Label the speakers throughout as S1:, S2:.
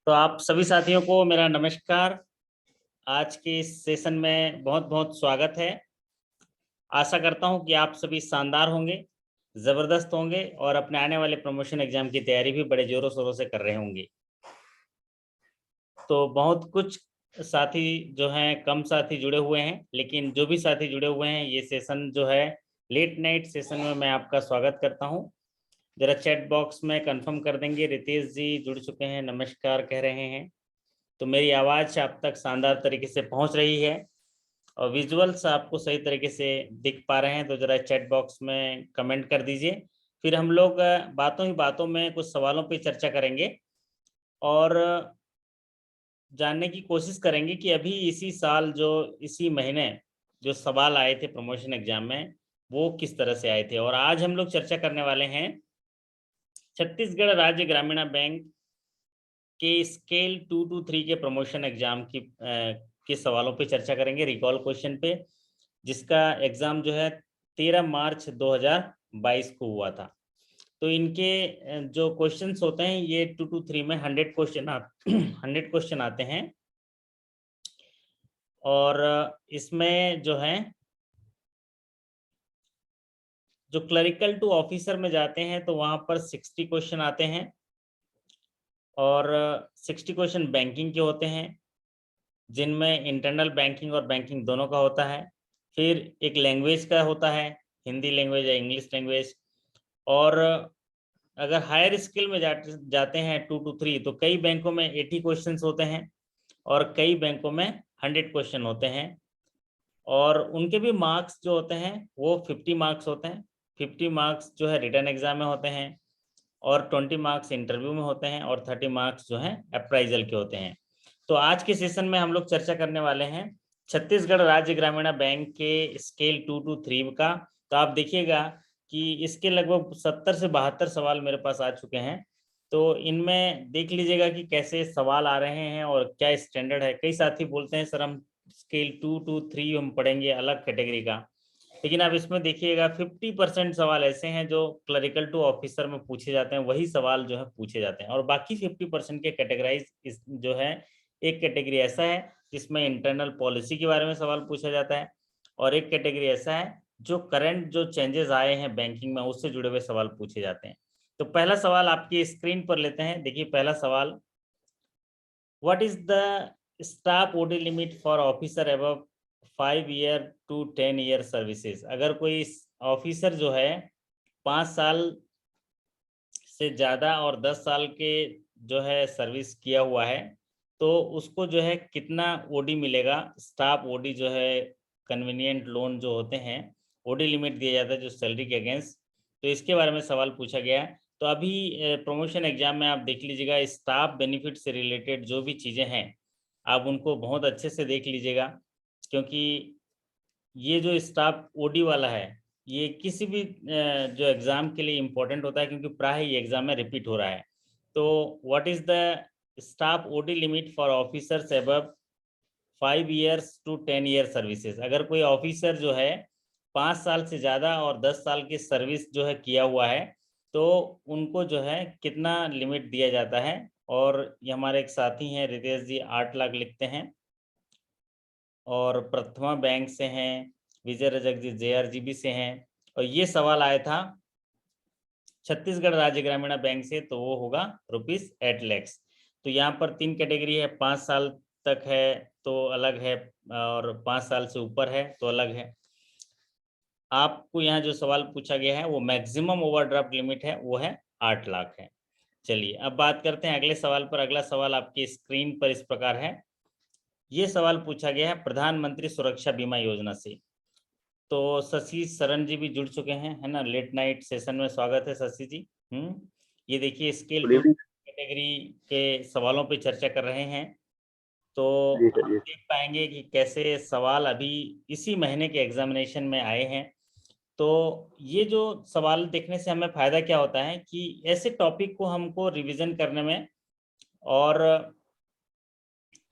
S1: तो आप सभी साथियों को मेरा नमस्कार। आज के इस सेशन में बहुत बहुत स्वागत है। आशा करता हूं कि आप सभी शानदार होंगे, ज़बरदस्त होंगे और अपने आने वाले प्रमोशन एग्जाम की तैयारी भी बड़े जोरों शोरों से कर रहे होंगे। तो बहुत कुछ साथी जो हैं, कम साथी जुड़े हुए हैं, लेकिन जो भी साथी जुड़े हुए हैं, ये सेशन जो है लेट नाइट सेशन में मैं आपका स्वागत करता हूँ। जरा चैट बॉक्स में कंफर्म कर देंगे। रितेश जी जुड़ चुके हैं, नमस्कार कह रहे हैं। तो मेरी आवाज़ आप तक शानदार तरीके से पहुंच रही है और विजुअल्स आपको सही तरीके से दिख पा रहे हैं, तो ज़रा चैट बॉक्स में कमेंट कर दीजिए। फिर हम लोग बातों ही बातों में कुछ सवालों पे चर्चा करेंगे और जानने की कोशिश करेंगे कि अभी इसी साल जो इसी महीने जो सवाल आए थे प्रमोशन एग्जाम में, वो किस तरह से आए थे। और आज हम लोग चर्चा करने वाले हैं छत्तीसगढ़ राज्य ग्रामीण बैंक के स्केल 2 to 3 के प्रमोशन एग्जाम के सवालों पे चर्चा करेंगे, रिकॉल क्वेश्चन पे, जिसका एग्जाम जो है 13 मार्च 2022 को हुआ था। तो इनके जो क्वेश्चंस होते हैं ये 2 to 3 में 100 क्वेश्चन आते हैं और इसमें जो है जो क्लरिकल टू ऑफिसर में जाते हैं तो वहाँ पर 60 क्वेश्चन आते हैं और 60 क्वेश्चन बैंकिंग के होते हैं, जिनमें इंटरनल बैंकिंग और बैंकिंग दोनों का होता है। फिर एक लैंग्वेज का होता है, हिंदी लैंग्वेज या इंग्लिश लैंग्वेज। और अगर हायर स्किल में जाते हैं 2 to 3, तो कई बैंकों में 80 क्वेश्चंस होते हैं और कई बैंकों में 100 क्वेश्चन होते हैं। और उनके भी मार्क्स जो होते हैं वो 50 मार्क्स होते हैं। 50 मार्क्स जो है रिटन एग्जाम में होते हैं और 20 मार्क्स इंटरव्यू में होते हैं और 30 मार्क्स जो हैं अप्राइजल के होते हैं। तो आज के सेशन में हम लोग चर्चा करने वाले हैं छत्तीसगढ़ राज्य ग्रामीण बैंक के स्केल 2 to 3 का। तो आप देखिएगा कि इसके लगभग 70 से 72 सवाल मेरे पास आ चुके हैं। तो इनमें देख लीजिएगा कि कैसे सवाल आ रहे हैं और क्या स्टैंडर्ड है। कई साथी बोलते हैं सर हम स्केल 2 to 3 हम पढ़ेंगे अलग कैटेगरी का, लेकिन आप इसमें देखिएगा 50% सवाल ऐसे हैं जो क्लरिकल टू ऑफिसर में पूछे जाते हैं, वही सवाल जो है पूछे जाते हैं। और बाकी 50% के कैटेगराइज जो है, एक कैटेगरी ऐसा है जिसमें इंटरनल पॉलिसी के बारे में सवाल पूछा जाता है और एक कैटेगरी ऐसा है जो करंट जो चेंजेस आए हैं बैंकिंग में उससे जुड़े हुए सवाल पूछे जाते हैं। तो पहला सवाल आपकी स्क्रीन पर लेते हैं। देखिए पहला सवाल, what is the staff OD limit for officer above 5 year to 10 year services. अगर कोई ऑफिसर जो है 5 साल से ज़्यादा और 10 साल के जो है सर्विस किया हुआ है, तो उसको जो है कितना ओडी मिलेगा। स्टाफ ओडी जो है कन्वीनियंट लोन जो होते हैं, ओडी लिमिट दिया जाता है जो सैलरी के अगेंस्ट। तो इसके बारे में सवाल पूछा गया है। तो अभी प्रमोशन एग्जाम में आप देख लीजिएगा, स्टाफ बेनिफिट से रिलेटेड जो भी चीज़ें हैं आप उनको बहुत अच्छे से देख लीजिएगा, क्योंकि ये जो स्टाफ ओडी वाला है ये किसी भी जो एग्ज़ाम के लिए इम्पोर्टेंट होता है, क्योंकि प्राय ये एग्ज़ाम में रिपीट हो रहा है। तो what is the staff OD limit for officers above 5 years to 10 year services. अगर कोई ऑफिसर जो है 5 साल से ज़्यादा और 10 साल की सर्विस जो है किया हुआ है, तो उनको जो है कितना लिमिट दिया जाता है। और ये हमारे एक साथी हैं रितेश जी, 8 लाख लिखते हैं और प्रथमा बैंक से हैं, विजय रजक जी जेआरजीबी से हैं। और ये सवाल आया था छत्तीसगढ़ राज्य ग्रामीण बैंक से, तो वो होगा ₹8 लाख। तो यहाँ पर 3 कैटेगरी है, 5 साल तक है तो अलग है और 5 साल से ऊपर है तो अलग है। आपको यहाँ जो सवाल पूछा गया है वो मैक्सिमम ओवरड्राफ्ट लिमिट है, वो है 8 लाख है। चलिए अब बात करते हैं अगले सवाल पर। अगला सवाल आपकी स्क्रीन पर इस प्रकार है। ये सवाल पूछा गया है प्रधानमंत्री सुरक्षा बीमा योजना से। तो शशि शरण जी भी जुड़ चुके हैं, है ना। लेट नाइट सेशन में स्वागत है शशि जी। ये देखिए स्केल
S2: गुड
S1: 2
S2: इवनिंग।
S1: कैटेगरी के सवालों पे चर्चा कर रहे हैं। तो
S2: जी
S1: आप
S2: सर, जी।
S1: देख पाएंगे कि कैसे सवाल अभी इसी महीने के एग्जामिनेशन में आए हैं। तो ये जो सवाल देखने से हमें फ़ायदा क्या होता है कि ऐसे टॉपिक को हमको रिवीजन करने में और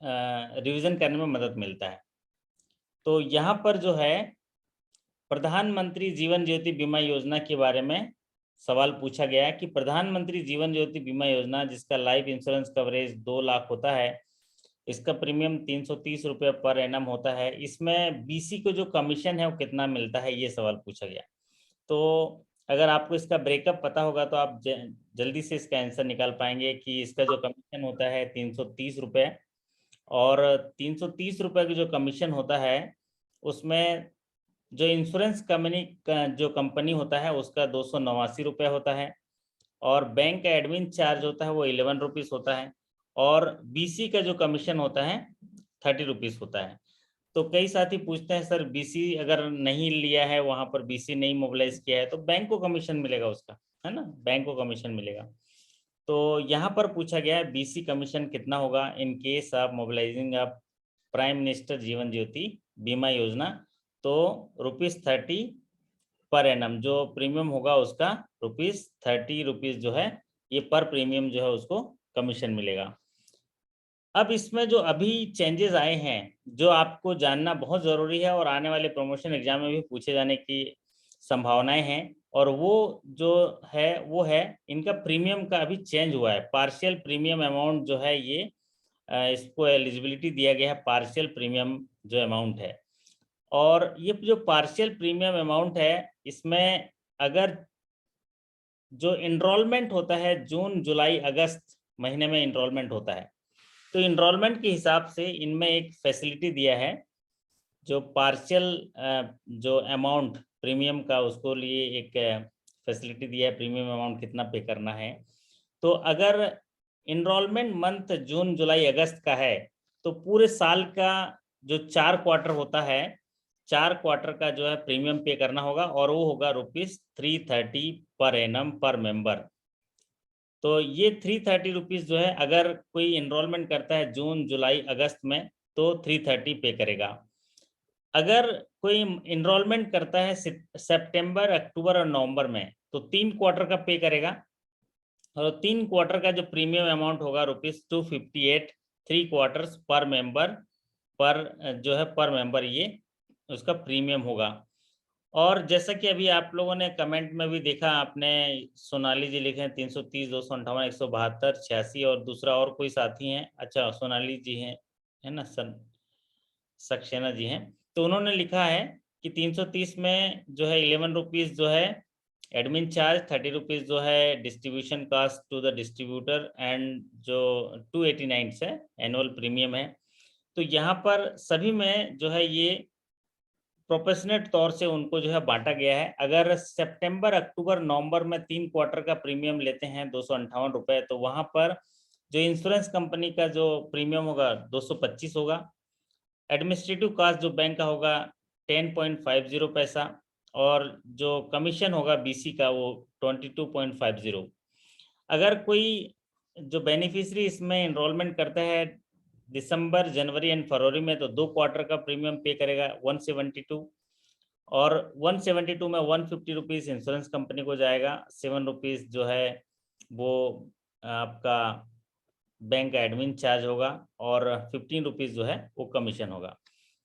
S1: रिवीजन करने में मदद मिलता है। तो यहाँ पर जो है प्रधानमंत्री जीवन ज्योति बीमा योजना के बारे में सवाल पूछा गया कि प्रधानमंत्री जीवन ज्योति बीमा योजना जिसका लाइफ इंश्योरेंस कवरेज 2 लाख होता है, इसका प्रीमियम 330 रुपये पर एनम होता है, इसमें बीसी को जो कमीशन है वो कितना मिलता है, ये सवाल पूछा गया। तो अगर आपको इसका ब्रेकअप पता होगा तो आप जल्दी से इसका आंसर निकाल पाएंगे कि इसका जो कमीशन होता है 330 रुपये, और 330 रुपये की जो कमीशन होता है उसमें जो इंश्योरेंस कंपनी का जो कंपनी होता है उसका 289 रुपये होता है, और बैंक का एडमिन चार्ज होता है वो 11 रुपीज़ होता है, और बीसी का जो कमीशन होता है 30 रुपीज़ होता है। तो कई साथी पूछते हैं सर बीसी अगर नहीं लिया है, वहां पर बीसी नहीं मोबिलाइज किया है तो बैंक को कमीशन मिलेगा उसका, है ना, बैंक को कमीशन मिलेगा। तो यहाँ पर पूछा गया है बीसी कमीशन कितना होगा इन case of mobilising of prime minister Jeevan Jyoti बीमा योजना। तो ₹30 पर एनम जो प्रीमियम होगा उसका ₹30 जो है ये पर प्रीमियम जो है उसको कमीशन मिलेगा। अब इसमें जो अभी चेंजेस आए हैं जो आपको जानना बहुत ज़रूरी है और आने वाले प्रमोशन एग्जाम में भी पूछे जाने की संभावनाएं हैं, और वो जो है वो है इनका प्रीमियम का अभी चेंज हुआ है। पार्शियल प्रीमियम अमाउंट जो है ये इसको एलिजिबिलिटी दिया गया है पार्शियल प्रीमियम जो अमाउंट है, और ये जो पार्शियल प्रीमियम अमाउंट है इसमें अगर जो इनरोलमेंट होता है जून जुलाई अगस्त महीने में इनरोलमेंट होता है, तो इनरोलमेंट के हिसाब से इनमें एक फैसिलिटी दिया है जो पार्शियल जो अमाउंट प्रीमियम का उसको लिए एक फैसिलिटी दिया है, प्रीमियम अमाउंट कितना पे करना है। तो अगर इनरोलमेंट मंथ जून जुलाई अगस्त का है तो पूरे साल का जो 4 क्वार्टर होता है, 4 क्वार्टर का जो है प्रीमियम पे करना होगा, और वो होगा ₹330 पर एनम पर मेंबर। तो ये 330 रुपीज़ जो है अगर कोई इनरोलमेंट करता है जून जुलाई अगस्त में तो 330 पे करेगा। अगर कोई इनरोलमेंट करता है सितंबर अक्टूबर और नवंबर में तो 3 क्वार्टर का पे करेगा, और 3 क्वार्टर का जो प्रीमियम अमाउंट होगा ₹258 3 क्वार्टर्स पर मेंबर पर जो है पर मेंबर ये उसका प्रीमियम होगा। और जैसा कि अभी आप लोगों ने कमेंट में भी देखा, आपने सोनाली जी लिखे हैं 330 258 172 86, और दूसरा और कोई साथी हैं, अच्छा सोनाली जी हैं, है ना, सक्सेना जी हैं, तो उन्होंने लिखा है कि 330 में जो है 11 रुपीज़ जो है एडमिन चार्ज, 30 रुपीज़ जो है distribution cost to the distributor, and जो 289 से एनुअल प्रीमियम है। तो यहाँ पर सभी में जो है ये प्रोपोर्शनेट तौर से उनको जो है बांटा गया है। अगर सितंबर अक्टूबर नवंबर में 3 क्वार्टर का प्रीमियम लेते हैं 258 रुपये, तो वहाँ पर जो इंश्योरेंस कंपनी का जो प्रीमियम होगा 225 होगा, एडमिनिस्ट्रेटिव कॉस्ट जो बैंक का होगा 10.50 पैसा, और जो कमीशन होगा बीसी का वो 22.50। अगर कोई जो बेनिफिशियरी इसमें एनरोलमेंट करता है दिसंबर जनवरी एंड फरवरी में तो 2 क्वार्टर का प्रीमियम पे करेगा 172, और 172 में 150 रुपीज़ इंश्योरेंस कंपनी को जाएगा, 7 रुपीज़ जो है वो आपका बैंक का एडमिन चार्ज होगा, और 15 रुपीज़ जो है वो कमीशन होगा।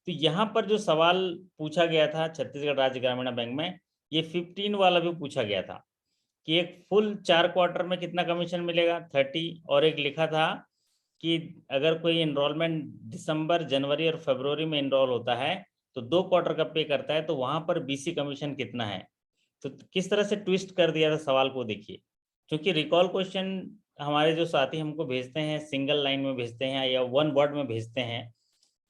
S1: तो यहाँ पर जो सवाल पूछा गया था छत्तीसगढ़ राज्य ग्रामीण बैंक में, ये 15 वाला भी पूछा गया था कि एक फुल 4 क्वार्टर में कितना कमीशन मिलेगा 30, और एक लिखा था कि अगर कोई एनरोलमेंट दिसंबर जनवरी और फरवरी में एनरोल होता है तो 2 क्वार्टर का पे करता है तो वहाँ पर बीसी कमीशन कितना है। तो किस तरह से ट्विस्ट कर दिया था सवाल को देखिए, क्योंकि रिकॉल क्वेश्चन हमारे जो साथी हमको भेजते हैं सिंगल लाइन में भेजते हैं या 1 वर्ड में भेजते हैं,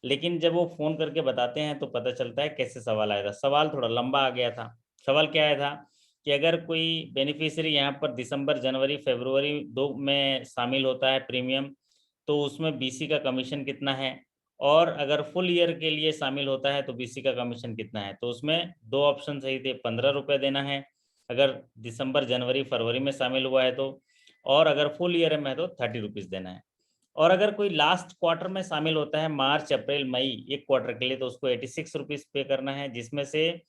S1: लेकिन जब वो फ़ोन करके बताते हैं तो पता चलता है कैसे सवाल आया था। सवाल थोड़ा लंबा आ गया था। सवाल क्या आया था कि अगर कोई बेनिफिशियरी यहाँ पर दिसंबर जनवरी फरवरी 2 में शामिल होता है प्रीमियम, तो उसमें बीसी का कमीशन कितना है, और अगर फुल ईयर के लिए शामिल होता है तो बीसी का कमीशन कितना है। तो उसमें 2 ऑप्शन सही थे, 15 रुपये देना है अगर दिसंबर जनवरी फरवरी में शामिल हुआ है तो, और अगर फुल ईयर में है तो 30 रुपीज़ देना है। और अगर कोई लास्ट क्वार्टर में शामिल होता है मार्च अप्रैल मई एक क्वार्टर के लिए तो उसको 86 रुपीज़ पे करना है, जिसमें से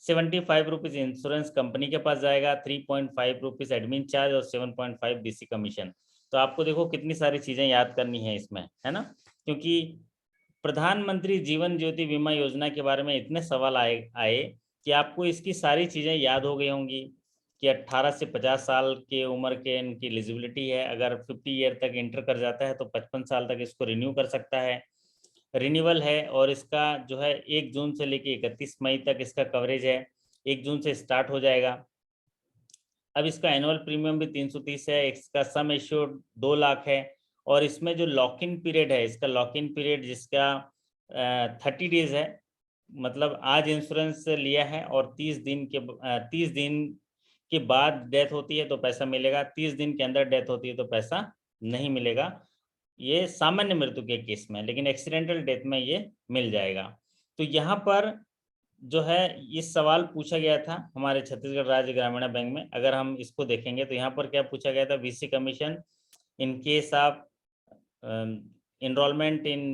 S1: 75 रुपीज़ इंश्योरेंस कंपनी के पास जाएगा, 3.5 रुपीज़ एडमिन चार्ज और 7.5 बीसी कमीशन। तो आपको देखो कितनी सारी चीज़ें याद करनी है इसमें, है ना, क्योंकि प्रधानमंत्री जीवन ज्योति बीमा योजना के बारे में इतने सवाल आए कि आपको इसकी सारी चीज़ें याद हो गई होंगी कि 18 से 50 साल के उम्र के इनकी एलिजिबिलिटी है। अगर 50 ईयर तक इंटर कर जाता है तो 55 साल तक इसको रिन्यू कर सकता है, रिन्यूअल है। और इसका जो है 1 जून से लेके 31 मई तक इसका कवरेज है, 1 जून से स्टार्ट हो जाएगा। अब इसका एनुअल प्रीमियम भी 330 है, इसका सम एश्योर्ड 2 लाख है। और इसमें जो लॉक इन पीरियड है, इसका लॉक इन पीरियड जिसका 30 डेज है, मतलब आज इंश्योरेंस लिया है और 30 दिन के बाद डेथ होती है तो पैसा मिलेगा, 30 दिन के अंदर डेथ होती है तो पैसा नहीं मिलेगा। ये सामान्य मृत्यु के केस में, लेकिन एक्सीडेंटल डेथ में ये मिल जाएगा। तो यहाँ पर जो है इस सवाल पूछा गया था हमारे छत्तीसगढ़ राज्य ग्रामीण बैंक में। अगर हम इसको देखेंगे तो यहाँ पर क्या पूछा गया था, VC commission in case of enrolment in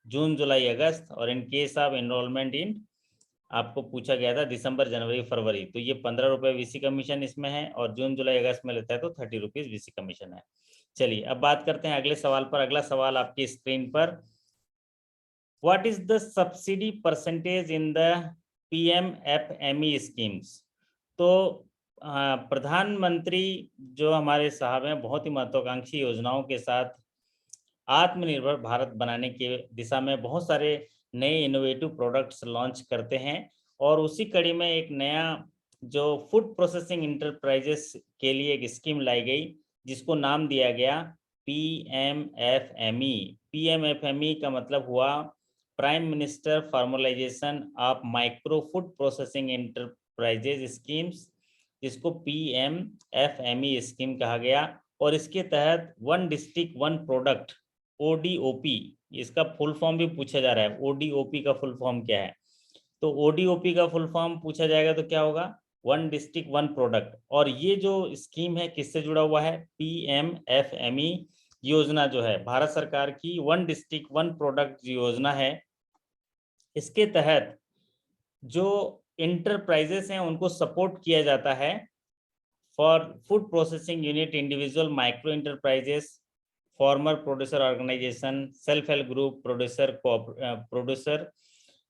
S1: June July August, और in case of enrolment in आपको पूछा गया था दिसंबर जनवरी फरवरी। तो ये 15 रुपये वीसी कमीशन इसमें है, और जून जुलाई अगस्त में लेता है तो 30 रुपीज वीसी कमीशन है। चलिए अब बात करते हैं अगले सवाल पर। अगला सवाल आपकी स्क्रीन पर, what is the subsidy percentage in the PMFME schemes. तो प्रधानमंत्री जो हमारे साहब हैं बहुत ही महत्वाकांक्षी योजनाओं के साथ आत्मनिर्भर भारत बनाने के दिशा में बहुत सारे नए इनोवेटिव प्रोडक्ट्स लॉन्च करते हैं। और उसी कड़ी में एक नया जो फूड प्रोसेसिंग इंटरप्राइजेस के लिए एक स्कीम लाई गई जिसको नाम दिया गया PMFME। PMFME का मतलब हुआ prime minister formalisation of micro food processing enterprises schemes, जिसको PMFME स्कीम कहा गया। और इसके तहत 1 डिस्ट्रिक्ट 1 प्रोडक्ट ODOP, इसका फुल फॉर्म भी पूछा जा रहा है, ODOP का फुल फॉर्म क्या है। तो ODOP का फुल फॉर्म पूछा जाएगा तो क्या होगा, 1 डिस्ट्रिक्ट 1 प्रोडक्ट। और ये जो स्कीम है किससे जुड़ा हुआ है, PMFME योजना जो है भारत सरकार की 1 डिस्ट्रिक्ट 1 प्रोडक्ट योजना है। इसके तहत जो इंटरप्राइजेस हैं उनको सपोर्ट किया जाता है for food processing unit, individual micro enterprises, farmer producer organisation, self help group, producer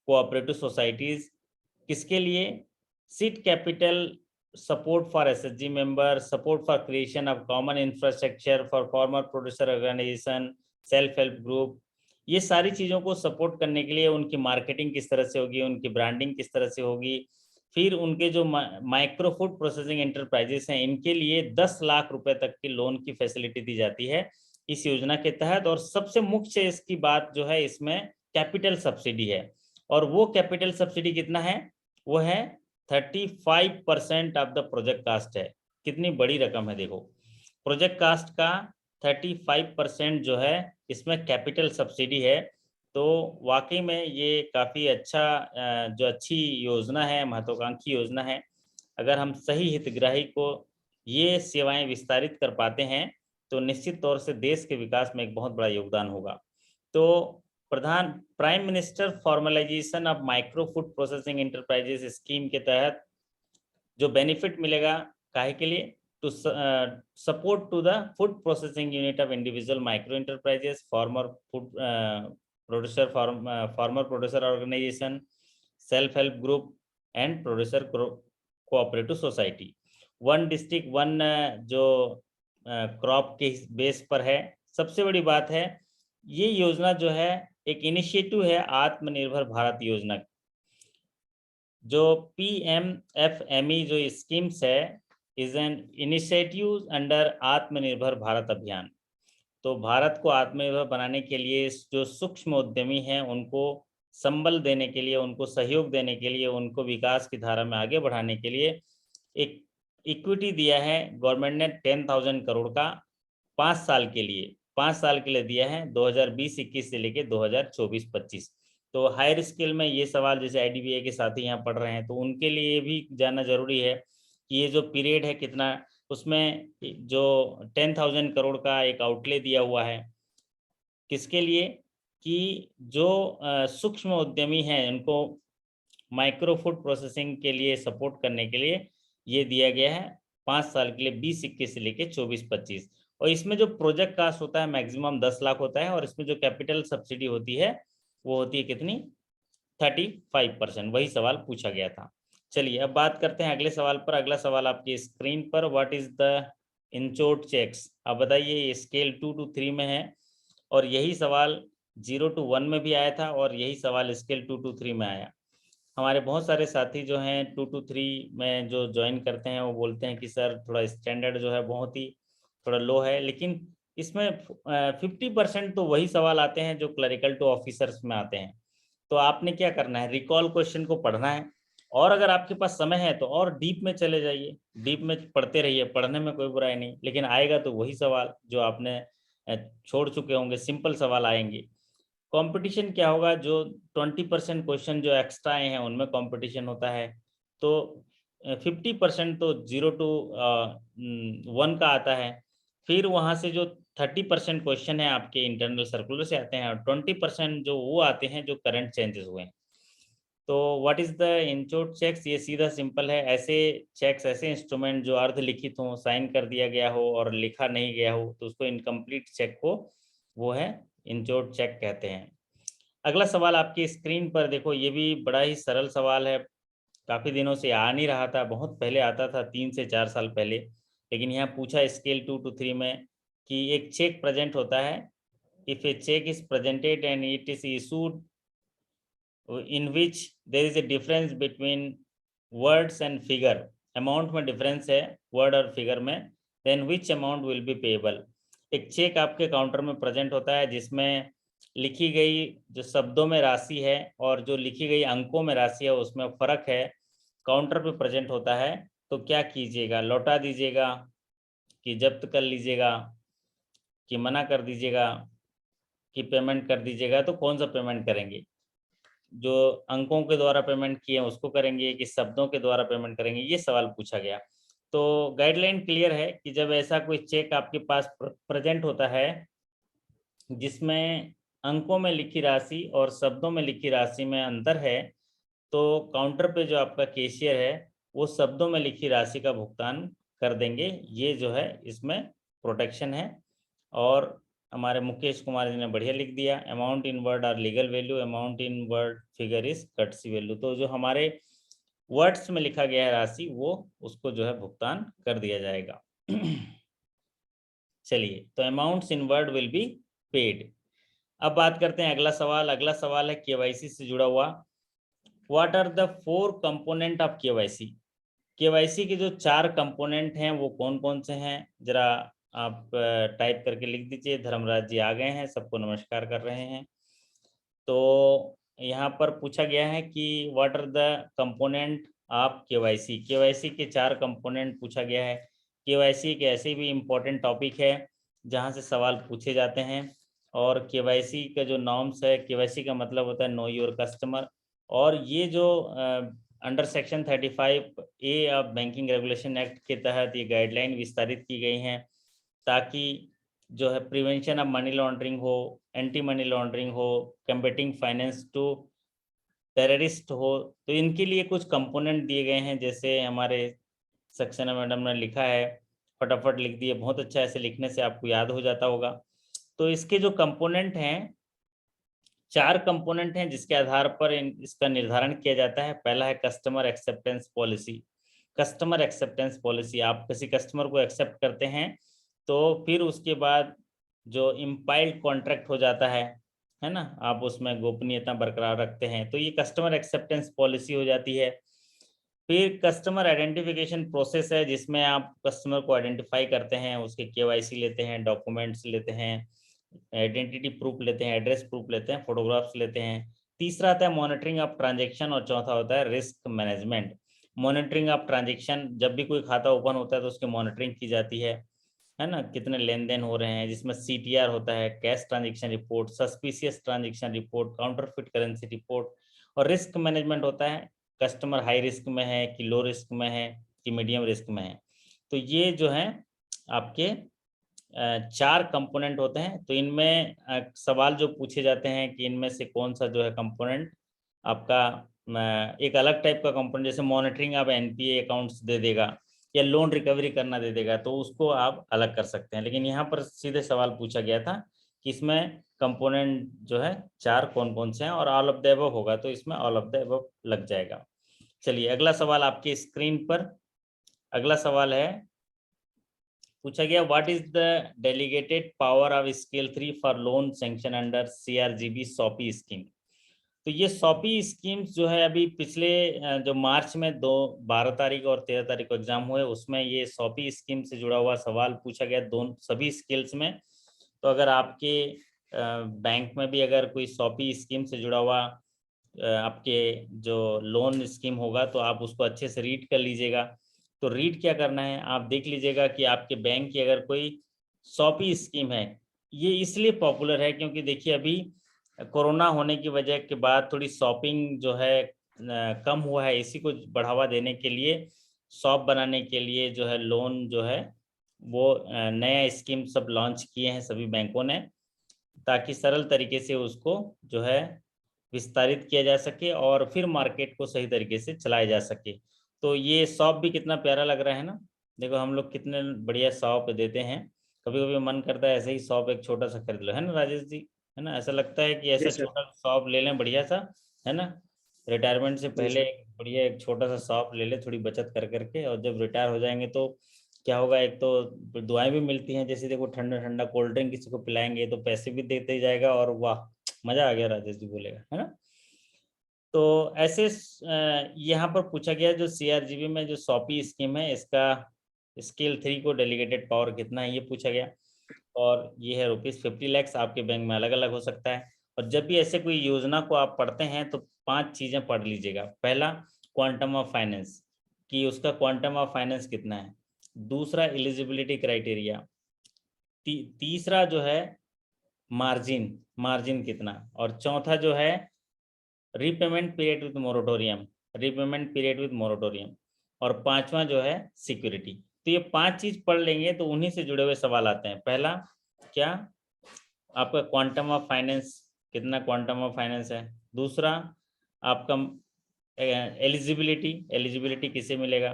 S1: cooperative societies. किसके लिए, seed capital support for SHG member, support for creation of common infrastructure for farmer producer organisation, self help group. ये सारी चीज़ों को support करने के लिए उनकी मार्केटिंग किस तरह से होगी, उनकी ब्रांडिंग किस तरह से होगी, फिर उनके जो माइक्रो फूड प्रोसेसिंग एंटरप्राइजेस हैं इनके लिए 10 लाख रुपए तक की लोन की फैसिलिटी दी जाती है इस योजना के तहत। और सबसे मुख्य इसकी बात जो है इसमें कैपिटल सब्सिडी है। और वो कैपिटल सब्सिडी कितना है, वो है 35% ऑफ द प्रोजेक्ट कास्ट है। कितनी बड़ी रकम है देखो, प्रोजेक्ट कास्ट का 35% जो है इसमें कैपिटल सब्सिडी है। तो वाकई में ये काफ़ी अच्छा जो अच्छी योजना है, महत्वाकांक्षी योजना है। अगर हम सही हितग्राही को ये सेवाएं विस्तारित कर पाते हैं तो निश्चित तौर से देश के विकास में एक बहुत बड़ा योगदान होगा। तो prime minister formalisation of micro food processing enterprises scheme के तहत जो बेनिफिट मिलेगा काहे के लिए, to support to the food processing unit of individual micro enterprises, farmer producer organisation, self help group and producer cooperative society. 1 district 1 जो crop के base पर है। सबसे बड़ी बात है ये योजना जो है एक इनिशिएटिव है आत्मनिर्भर भारत योजना। जो PMFME जो स्कीम्स है इज एन इनिशिएटिव अंडर आत्मनिर्भर भारत अभियान। तो भारत को आत्मनिर्भर बनाने के लिए जो सूक्ष्म उद्यमी हैं उनको संबल देने के लिए, उनको सहयोग देने के लिए, उनको विकास की धारा में आगे बढ़ाने के लिए एक इक्विटी दिया है गवर्नमेंट ने 10,000 करोड़ का 5 साल के लिए दिया है, 2020-21 से लेके 2024-25। तो हायर स्केल में ये सवाल जैसे IDBI के साथी यहाँ पढ़ रहे हैं तो उनके लिए भी जानना जरूरी है कि ये जो पीरियड है कितना, उसमें जो 10,000 करोड़ का एक आउटले दिया हुआ है किसके लिए, कि जो सूक्ष्म उद्यमी हैं उनको माइक्रो फूड प्रोसेसिंग के लिए सपोर्ट करने के लिए ये दिया गया है 5 साल के लिए 20-21 से लेके 24-25। और इसमें जो प्रोजेक्ट कास्ट होता है मैक्सिमम 10 लाख होता है, और इसमें जो कैपिटल सब्सिडी होती है वो होती है कितनी, 35%। वही सवाल पूछा गया था। चलिए अब बात करते हैं अगले सवाल पर। अगला सवाल आपकी स्क्रीन पर, व्हाट इज द इंचोट चेक्स। अब बताइए, ये स्केल 2 to 3 में है और यही सवाल 0 to 1 में भी आया था और यही सवाल स्केल 2 to 3 में आया। हमारे बहुत सारे साथी जो हैं 2 to 3 में जो ज्वाइन करते हैं वो बोलते हैं कि सर थोड़ा स्टैंडर्ड जो है बहुत ही थोड़ा लो है, लेकिन इसमें 50% तो वही सवाल आते हैं जो क्लरिकल टू ऑफिसर्स में आते हैं। तो आपने क्या करना है, रिकॉल क्वेश्चन को पढ़ना है, और अगर आपके पास समय है तो और डीप में चले जाइए, डीप में पढ़ते रहिए, पढ़ने में कोई बुराई नहीं, लेकिन आएगा तो वही सवाल जो आपने छोड़ चुके होंगे, सिंपल सवाल आएंगे। कंपटीशन क्या होगा, जो 20% क्वेश्चन जो एक्स्ट्रा आए हैं उनमें कंपटीशन होता है, तो 50% तो 0 to 1 का आता है। फिर वहाँ से जो 30% क्वेश्चन है आपके इंटरनल सर्कुलर से आते हैं और 20% जो वो आते हैं जो करंट चेंजेस हुए हैं। तो व्हाट इज द इंचोट चेक्स, ये सीधा सिंपल है, ऐसे चेक्स, ऐसे इंस्ट्रूमेंट जो अर्धलिखित हो, साइन कर दिया गया हो और लिखा नहीं गया हो, तो उसको इनकम्प्लीट चेक को वो है इंचोट चेक कहते हैं। अगला सवाल आपकी स्क्रीन पर देखो, ये भी बड़ा ही सरल सवाल है, काफ़ी दिनों से आ नहीं रहा था, बहुत पहले आता था 3 से 4 साल पहले, लेकिन यहाँ पूछा स्केल 2 to 3 में कि एक चेक प्रेजेंट होता है, if a cheque is presented and it is issued in which there is a difference between words and figure, amount में डिफरेंस है वर्ड और फिगर में, then which amount will be payable। एक check आपके counter में present होता है जिसमें लिखी गई जो शब्दों में राशि है और जो लिखी गई अंकों में राशि है उसमें फर्क है, काउंटर पे प्रेजेंट होता है, तो क्या कीजिएगा, लौटा दीजिएगा कि जब्त कर लीजिएगा कि मना कर दीजिएगा कि पेमेंट कर दीजिएगा, तो कौन सा पेमेंट करेंगे, जो अंकों के द्वारा पेमेंट किए उसको करेंगे कि शब्दों के द्वारा पेमेंट करेंगे, ये सवाल पूछा गया। तो गाइडलाइन क्लियर है कि जब ऐसा कोई चेक आपके पास प्रेजेंट होता है जिसमें अंकों में लिखी राशि और शब्दों में लिखी राशि में अंतर है, तो काउंटर पे जो आपका कैशियर है वो शब्दों में लिखी राशि का भुगतान कर देंगे, ये जो है इसमें प्रोटेक्शन है। और हमारे मुकेश कुमार जी ने बढ़िया लिख दिया, amount in word are legal value, amount in word figure is courtesy value. तो जो हमारे वर्ड्स में लिखा गया है राशि वो उसको जो है भुगतान कर दिया जाएगा। चलिए, तो amounts in word will be paid. अब बात करते हैं अगला सवाल। अगला सवाल है केवाईसी से जुड़ा हुआ, what are the 4 component of KYC. KYC के जो 4 कंपोनेंट हैं वो कौन कौन से हैं, जरा आप टाइप करके लिख दीजिए। धर्मराज जी आ गए हैं, सबको नमस्कार कर रहे हैं। तो यहाँ पर पूछा गया है कि what are the component of KYC. KYC के 4 कंपोनेंट पूछा गया है। केवाईसी एक ऐसे भी इम्पोर्टेंट टॉपिक है जहाँ से सवाल पूछे जाते हैं, और केवाईसी का जो नॉर्म्स है, केवाईसी का मतलब होता है नो योर कस्टमर, और ये जो under section 35A of banking regulation act के तहत ये गाइडलाइन विस्तारित की गई हैं ताकि जो है प्रिवेंशन ऑफ मनी लॉन्ड्रिंग हो, एंटी मनी लॉन्ड्रिंग हो, कम्बेटिंग फाइनेंस टू टेररिस्ट हो, तो इनके लिए कुछ कंपोनेंट दिए गए हैं, जैसे हमारे सक्सेना मैडम ने लिखा है, फटाफट लिख दिए, बहुत अच्छा, ऐसे लिखने से आपको याद हो जाता होगा। तो इसके जो कंपोनेंट हैं, 4 कंपोनेंट हैं जिसके आधार पर इसका निर्धारण किया जाता है। पहला है customer acceptance policy. Customer acceptance policy, आप किसी कस्टमर को एक्सेप्ट करते हैं तो फिर उसके बाद जो इम्पाइल्ड कॉन्ट्रैक्ट हो जाता है ना, आप उसमें गोपनीयता बरकरार रखते हैं, तो ये कस्टमर एक्सेप्टेंस पॉलिसी हो जाती है। फिर कस्टमर आइडेंटिफिकेशन प्रोसेस है जिसमें आप कस्टमर को आइडेंटिफाई करते हैं, उसके केवाईसी लेते हैं, डॉक्यूमेंट्स लेते हैं, आइडेंटिटी प्रूफ लेते हैं, एड्रेस प्रूफ लेते हैं, फोटोग्राफ्स लेते हैं। तीसरा आता है मॉनिटरिंग ऑफ ट्रांजैक्शन, और चौथा होता है risk management. Monitoring of transaction, जब भी कोई खाता ओपन होता है तो उसकी मॉनिटरिंग की जाती है ना, कितने लेन देन हो रहे हैं, जिसमें CTR होता है, cash transaction report, suspicious transaction report, counterfeit currency report. और रिस्क मैनेजमेंट होता है, कस्टमर हाई रिस्क में है कि लो रिस्क में है कि मीडियम रिस्क में है। तो ये जो है आपके 4 कंपोनेंट होते हैं। तो इनमें सवाल जो पूछे जाते हैं कि इनमें से कौन सा जो है कंपोनेंट आपका एक अलग टाइप का कंपोनेंट, जैसे मॉनिटरिंग आप NPA अकाउंट्स दे देगा या लोन रिकवरी करना दे देगा, तो उसको आप अलग कर सकते हैं। लेकिन यहाँ पर सीधे सवाल पूछा गया था कि इसमें कंपोनेंट जो है 4 कौन कौन से हैं, और ऑल ऑफ द अबव होगा तो इसमें ऑल ऑफ द अबव लग जाएगा। चलिए अगला सवाल आपके स्क्रीन पर, अगला सवाल है, पूछा गया what is the delegated power of scale 3 for loan sanction under CRGB soppy scheme. तो ये सॉपी स्कीम्स जो है अभी पिछले जो मार्च में 12 तारीख और 13 तारीख को एग्जाम हुए, उसमें ये सॉपी स्कीम से जुड़ा हुआ सवाल पूछा गया दोनों सभी स्किल्स में। तो अगर आपके बैंक में भी अगर कोई सॉपी स्कीम से जुड़ा हुआ आपके जो लोन स्कीम होगा तो आप उसको अच्छे से रीड कर लीजिएगा। तो रीड क्या करना है, आप देख लीजिएगा कि आपके बैंक की अगर कोई सॉपी स्कीम है, ये इसलिए पॉपुलर है क्योंकि देखिए अभी कोरोना होने की वजह के बाद थोड़ी शॉपिंग जो है कम हुआ है, इसी को बढ़ावा देने के लिए शॉप बनाने के लिए जो है लोन जो है वो नया स्कीम सब लॉन्च किए हैं सभी बैंकों ने, ताकि सरल तरीके से उसको जो है विस्तारित किया जा सके और फिर मार्केट को सही तरीके से चलाया जा सके। तो ये शॉप भी कितना प्यारा लग रहा है ना, देखो हम लोग कितने बढ़िया शॉप देते हैं। कभी कभी मन करता है ऐसे ही शॉप एक छोटा सा खरीद लो, है ना राजेश जी, है ना, ऐसा लगता है कि ऐसा
S2: जी सर।
S1: छोटा शॉप ले लें बढ़िया सा, है ना, रिटायरमेंट से
S2: जी
S1: पहले
S2: सर।
S1: एक बढ़िया एक छोटा सा शॉप ले ले थोड़ी बचत कर करके, और जब रिटायर हो जाएंगे तो क्या होगा, एक तो दुआएं भी मिलती हैं, जैसे देखो ठंडा ठंडा कोल्ड ड्रिंक किसी को पिलाएंगे तो पैसे भी देते ही जाएगा, और वाह मजा आ गया राजेश जी बोलेगा, है ना। तो ऐसे यहाँ पर पूछा गया जो CRGB में जो सॉपी स्कीम है इसका स्केल 3 को डेलीगेटेड पावर कितना है ये पूछा गया, और ये है ₹50 लाख, आपके बैंक में अलग अलग हो सकता है। और जब भी ऐसे कोई योजना को आप पढ़ते हैं तो 5 चीजें पढ़ लीजिएगा। पहला, क्वांटम ऑफ फाइनेंस, कि उसका क्वांटम ऑफ फाइनेंस कितना है। दूसरा, एलिजिबिलिटी क्राइटेरिया। तीसरा जो है मार्जिन, मार्जिन कितना। और चौथा जो है repayment period with moratorium, repayment period with moratorium. और पांचवा जो है सिक्योरिटी। तो ये 5 चीज पढ़ लेंगे तो उन्हीं से जुड़े हुए सवाल आते हैं। पहला क्या, आपका क्वांटम ऑफ फाइनेंस कितना, क्वांटम ऑफ फाइनेंस है। दूसरा आपका एलिजिबिलिटी, एलिजिबिलिटी किसे मिलेगा।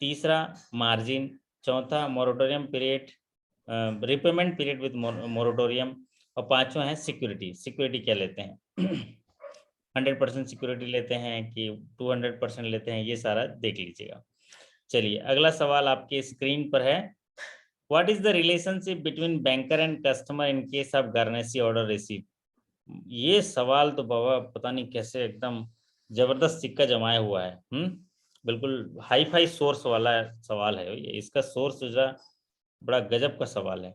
S1: तीसरा मार्जिन। चौथा moratorium period, repayment period with moratorium. और पांचवा है सिक्योरिटी, सिक्योरिटी क्या लेते हैं 100% सिक्योरिटी लेते हैं कि 200% लेते हैं, ये सारा देख लीजिएगा। चलिए अगला सवाल आपके स्क्रीन पर है, what is the relationship between banker and customer in case of garnishee order receive. ये सवाल तो बाबा पता नहीं कैसे एकदम जबरदस्त सिक्का जमाया हुआ है। बिल्कुल हाई फाई सोर्स वाला सवाल है ये, इसका सोर्स जो बड़ा गजब का सवाल है।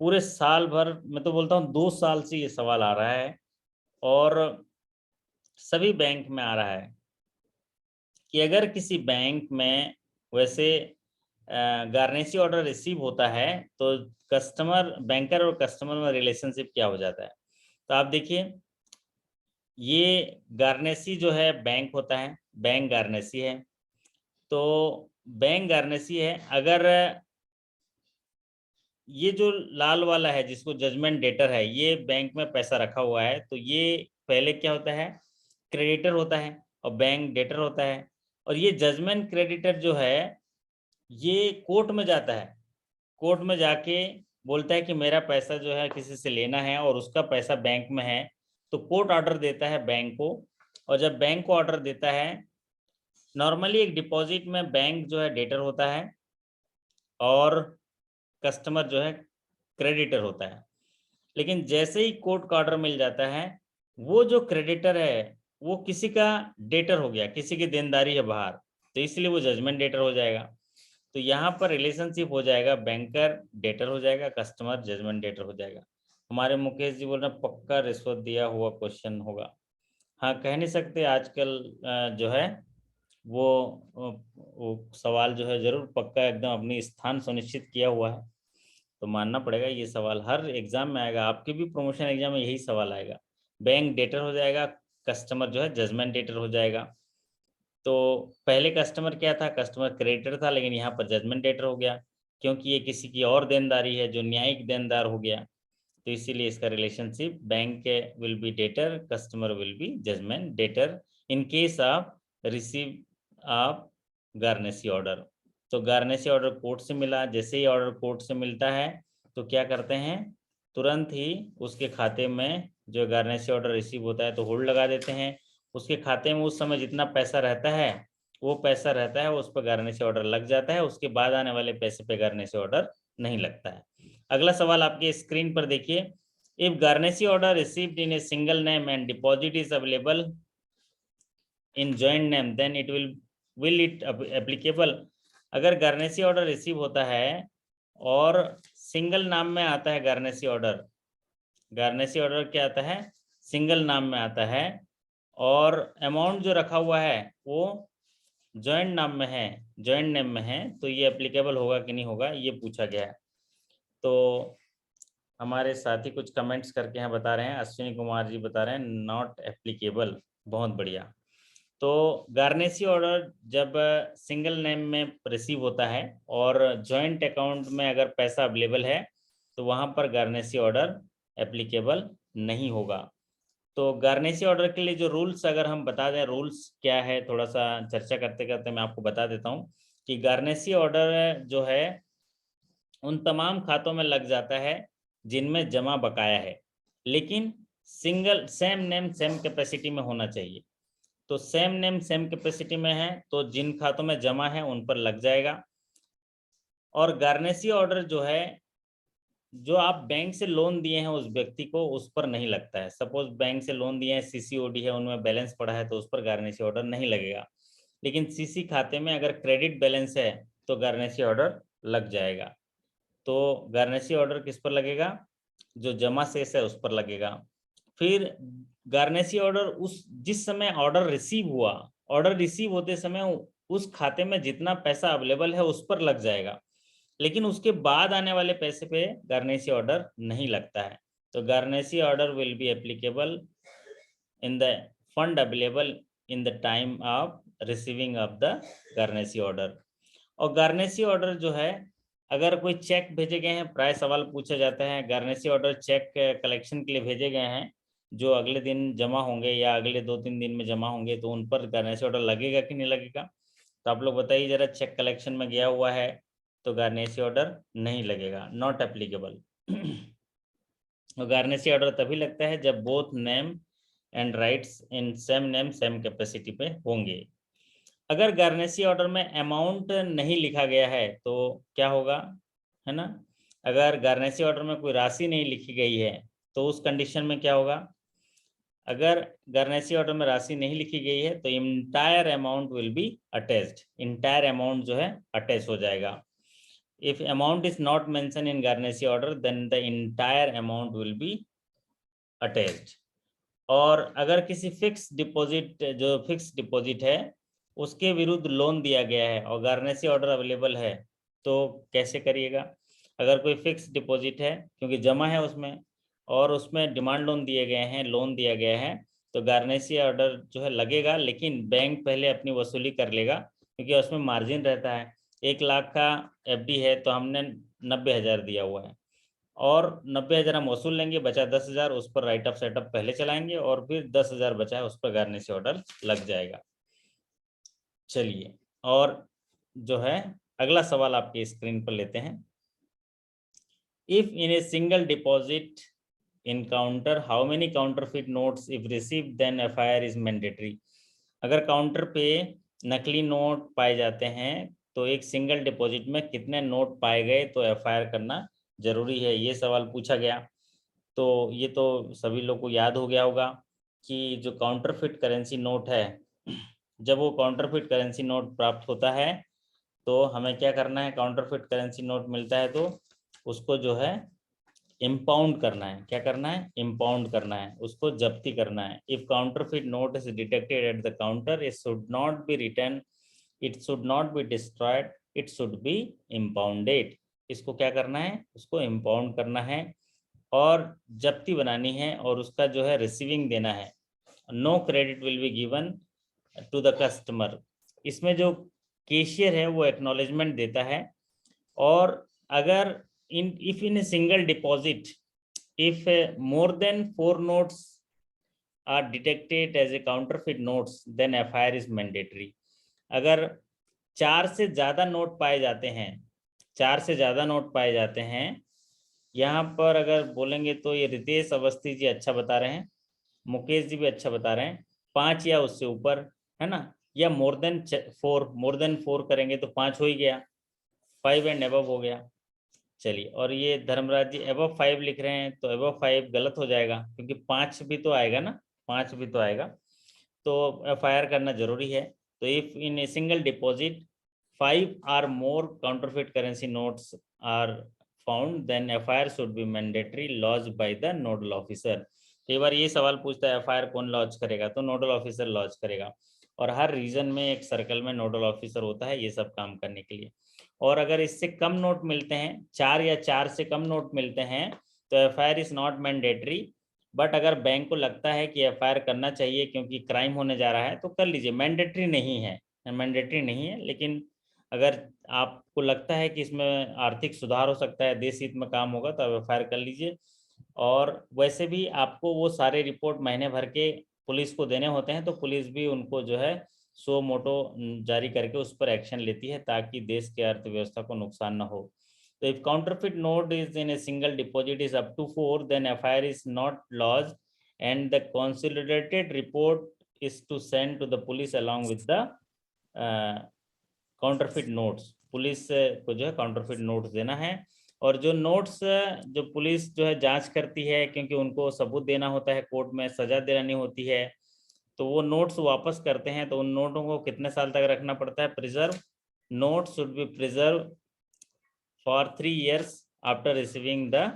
S1: पूरे साल भर, मैं तो बोलता हूँ 2 साल से ये सवाल आ रहा है, और सभी बैंक में आ रहा है कि अगर किसी बैंक में वैसे गारनेसी ऑर्डर रिसीव होता है तो कस्टमर, बैंकर और कस्टमर में रिलेशनशिप क्या हो जाता है। तो आप देखिए, ये गारनेसी जो है बैंक होता है, बैंक गारनेसी है। तो बैंक गारनेसी है, अगर ये जो लाल वाला है जिसको जजमेंट डेटर है, ये बैंक में पैसा रखा हुआ है, तो ये पहले क्या होता है, क्रेडिटर होता है और बैंक डेटर होता है। और ये जजमेंट क्रेडिटर जो है ये कोर्ट में जाता है, कोर्ट में जाके बोलता है कि मेरा पैसा जो है किसी से लेना है और उसका पैसा बैंक में है, तो कोर्ट ऑर्डर देता है बैंक को। और जब बैंक को ऑर्डर देता है, नॉर्मली एक डिपॉजिट में बैंक जो है डेटर होता है और कस्टमर जो है क्रेडिटर होता है। लेकिन जैसे ही कोर्ट का ऑर्डर मिल जाता है, वो जो क्रेडिटर है वो किसी का डेटर हो गया, किसी की देनदारी है बाहर, तो इसलिए वो जजमेंट डेटर हो जाएगा। तो यहाँ पर रिलेशनशिप हो जाएगा, बैंकर डेटर हो जाएगा, कस्टमर जजमेंट डेटर हो जाएगा। हमारे मुकेश जी बोल रहे हैं पक्का रिश्वत दिया हुआ क्वेश्चन होगा। हाँ, कह नहीं सकते, आजकल जो है वो सवाल जो है जरूर पक्का एकदम अपनी स्थान सुनिश्चित किया हुआ है, तो मानना पड़ेगा ये सवाल हर एग्जाम में आएगा, आपके भी प्रमोशन एग्जाम में यही सवाल आएगा। बैंक डेटर हो जाएगा, कस्टमर जो है जजमेंट डेटर हो जाएगा। तो पहले कस्टमर क्या था, कस्टमर क्रेडिटर था, लेकिन यहाँ पर जजमेंट डेटर हो गया क्योंकि ये किसी की और देनदारी है जो न्यायिक देनदार हो गया। तो इसीलिए इसका relationship bank will be debtor, customer will be judgment debtor in case of receive of garnishee order. तो गारनेसी ऑर्डर कोर्ट से मिला, जैसे ही ऑर्डर कोर्ट से मिलता है तो क्या करते हैं, तुरंत ही उसके खाते में जो गारनेसी ऑर्डर रिसीव होता है तो होल्ड लगा देते हैं, उसके खाते में उस समय जितना पैसा रहता है वो पैसा रहता है, उस पर गारंटी ऑर्डर लग जाता है, उसके बाद आने वाले पैसे पे गारंटी ऑर्डर नहीं लगता है। अगला सवाल आपके स्क्रीन पर देखिए, if guarantee order received in a single name and deposit is available in joint name then it will it applicable. अगर गारंटी ऑर्डर रिसीव होता है और सिंगल नाम में आता है गारंटी ऑर्डर, गारंटी ऑर्डर क्या आता है, सिंगल नाम में आता है, और अमाउंट जो रखा हुआ है वो जॉइंट नाम में है, जॉइंट नेम में है, तो ये एप्लीकेबल होगा कि नहीं होगा, ये पूछा गया है। तो हमारे साथी कुछ कमेंट्स करके यहाँ बता रहे हैं, अश्विनी कुमार जी बता रहे हैं नॉट एप्लीकेबल, बहुत बढ़िया। तो गारंटी ऑर्डर जब सिंगल नेम में रिसीव होता है और जॉइंट अकाउंट में अगर पैसा अवेलेबल है तो वहाँ पर गारंटी ऑर्डर एप्लीकेबल नहीं होगा। तो गारंटी ऑर्डर के लिए जो रूल्स अगर हम बता दें, रूल्स क्या है, थोड़ा सा चर्चा करते करते मैं आपको बता देता हूँ कि गारंटी ऑर्डर जो है उन तमाम खातों में लग जाता है जिनमें जमा बकाया है, लेकिन single same name same capacity में होना चाहिए। तो सेम नेम सेम कैपेसिटी में है तो जिन खातों में जमा है उन पर लग जाएगा। और गारंटी ऑर्डर जो है, जो आप बैंक से लोन दिए हैं उस व्यक्ति को, उस पर नहीं लगता है। सपोज बैंक से लोन दिए हैं, सीसीओडी है, उनमें बैलेंस पड़ा है, तो उस पर गारंटी ऑर्डर नहीं लगेगा। लेकिन सीसी खाते में अगर क्रेडिट बैलेंस है तो गारंटी ऑर्डर लग जाएगा। तो गारंटी ऑर्डर किस पर लगेगा, जो जमा शेष है उस पर लगेगा। फिर गारंटी ऑर्डर उस जिस समय ऑर्डर रिसीव हुआ, ऑर्डर रिसीव होते समय उस खाते में जितना पैसा अवेलेबल है उस पर लग जाएगा, लेकिन उसके बाद आने वाले पैसे पे गारंटी ऑर्डर नहीं लगता है। तो guarantee order will be applicable in the fund available in the time of receiving of the guarantee order. और गारंटी ऑर्डर जो है, अगर कोई चेक भेजे गए हैं, प्राय सवाल पूछा जाता है, गारंटी ऑर्डर चेक कलेक्शन के लिए भेजे गए हैं जो अगले दिन जमा होंगे या अगले 2-3 दिन में जमा होंगे, तो उन पर गारंटी ऑर्डर लगेगा कि नहीं लगेगा। तो आप लोग बताइए जरा, चेक कलेक्शन में गया हुआ है तो गारंटी ऑर्डर नहीं लगेगा, नॉट एप्लीकेबल। और गारंटी ऑर्डर तभी लगता है जब both name and rights in same name same capacity पे होंगे। अगर गारंटी ऑर्डर में अमाउंट नहीं लिखा गया है तो क्या होगा, है ना, अगर गारंटी ऑर्डर में कोई राशि नहीं लिखी गई है तो उस कंडीशन में क्या होगा, अगर गारंटी ऑर्डर में राशि नहीं लिखी गई है तो entire amount will be attached, entire amount जो है अटैच हो जाएगा। If amount is not mention in guarantee order then the entire amount will be attached. और अगर किसी फिक्स डिपॉजिट, जो फिक्स डिपॉजिट है उसके विरुद्ध लोन दिया गया है और गारंटी ऑर्डर अवेलेबल है तो कैसे करिएगा। अगर कोई फिक्स डिपॉजिट है क्योंकि जमा है उसमें और उसमें डिमांड लोन दिए गए हैं, लोन दिया गया है, तो गारंटी ऑर्डर जो है लगेगा, लेकिन बैंक पहले अपनी वसूली कर लेगा क्योंकि उसमें मार्जिन रहता है। 1 लाख का एफडी है तो हमने 90,000 दिया हुआ है और 90,000 हम वसूल लेंगे, बचा 10,000, उस पर राइट ऑफ सेटअप पहले चलाएंगे और फिर 10,000 बचा है उस पर गारंटी ऑर्डर लग जाएगा। चलिए, और जो है अगला सवाल आपकी स्क्रीन पर लेते हैं। If in a single deposit in counter how many counterfeit notes if receive then FIR is mandatory. अगर काउंटर पे नकली नोट पाए जाते हैं तो एक सिंगल डिपॉजिट में कितने नोट पाए गए तो एफआईआर करना जरूरी है, ये सवाल पूछा गया। तो ये तो सभी लोग को याद हो गया होगा कि जो काउंटरफिट करेंसी नोट है, जब वो काउंटरफिट करेंसी नोट प्राप्त होता है तो हमें क्या करना है, काउंटरफिट करेंसी नोट मिलता है तो उसको जो है इम्पाउंड करना है। क्या करना है, इम्पाउंड करना है, उसको जब्ती करना है। If counterfeit note is detected at the counter it should not be return, it should not be destroyed, it should be impounded. इसको क्या करना है, उसको इम्पाउंड करना है और जब्ती बनानी है और उसका जो है रिसीविंग देना है। No credit will be given to the customer. इसमें जो कैशियर है वो एक्नॉलेजमेंट देता है। और अगर if in a single deposit if more than 4 notes are detected as a counterfeit notes then FIR is mandatory। अगर 4 से ज्यादा नोट पाए जाते हैं, 4 से ज्यादा नोट पाए जाते हैं, यहाँ पर अगर बोलेंगे तो ये रितेश अवस्थी जी अच्छा बता रहे हैं, मुकेश जी भी अच्छा बता रहे हैं 5 या उससे ऊपर, है ना, या मोर देन 4 करेंगे तो 5 हो ही गया, 5 एंड अबव हो गया। चलिए, और ये धर्मराज जी अबव 5 लिख रहे हैं, तो अबव 5 गलत हो जाएगा क्योंकि 5 भी तो आएगा ना, 5 भी तो आएगा, तो FIR करना जरूरी है। तो if in a single deposit 5 or more counterfeit currency notes are found, then FIR should be mandatory lodged by the nodal officer। कई बार ये सवाल पूछता है FIR कौन लॉन्च करेगा, तो नोडल ऑफिसर लॉन्च करेगा, और हर रीजन में एक सर्कल में नोडल ऑफिसर होता है ये सब काम करने के लिए। और अगर इससे कम नोट मिलते हैं, 4 या 4 से कम नोट मिलते हैं, तो FIR is not mandatory. But अगर बैंक को लगता है कि FIR करना चाहिए क्योंकि क्राइम होने जा रहा है, तो कर लीजिए, मैंडेटरी नहीं है, मैंडेटरी नहीं है। लेकिन अगर आपको लगता है कि इसमें आर्थिक सुधार हो सकता है, देश हित में काम होगा, तो आप FIR कर लीजिए। और वैसे भी आपको वो सारे रिपोर्ट महीने भर के पुलिस को देने होते हैं, तो पुलिस भी उनको जो है सो मोटो जारी करके उस पर एक्शन लेती है ताकि देश की अर्थव्यवस्था को नुकसान न हो। तो if counterfeit note is in a single deposit is up to 4, then FIR is not lodged and the consolidated report is to send to the police along with the counterfeit notes. Police को जो है counterfeit notes देना है, और जो notes जो police जो है जांच करती है, क्योंकि उनको सबूत देना होता है, कोर्ट में सजा दिलानी होती है, तो वो नोट्स वापस करते हैं। तो उन नोटों को कितने साल तक रखना पड़ता है? Preserve note should be preserve for 3 years after receiving the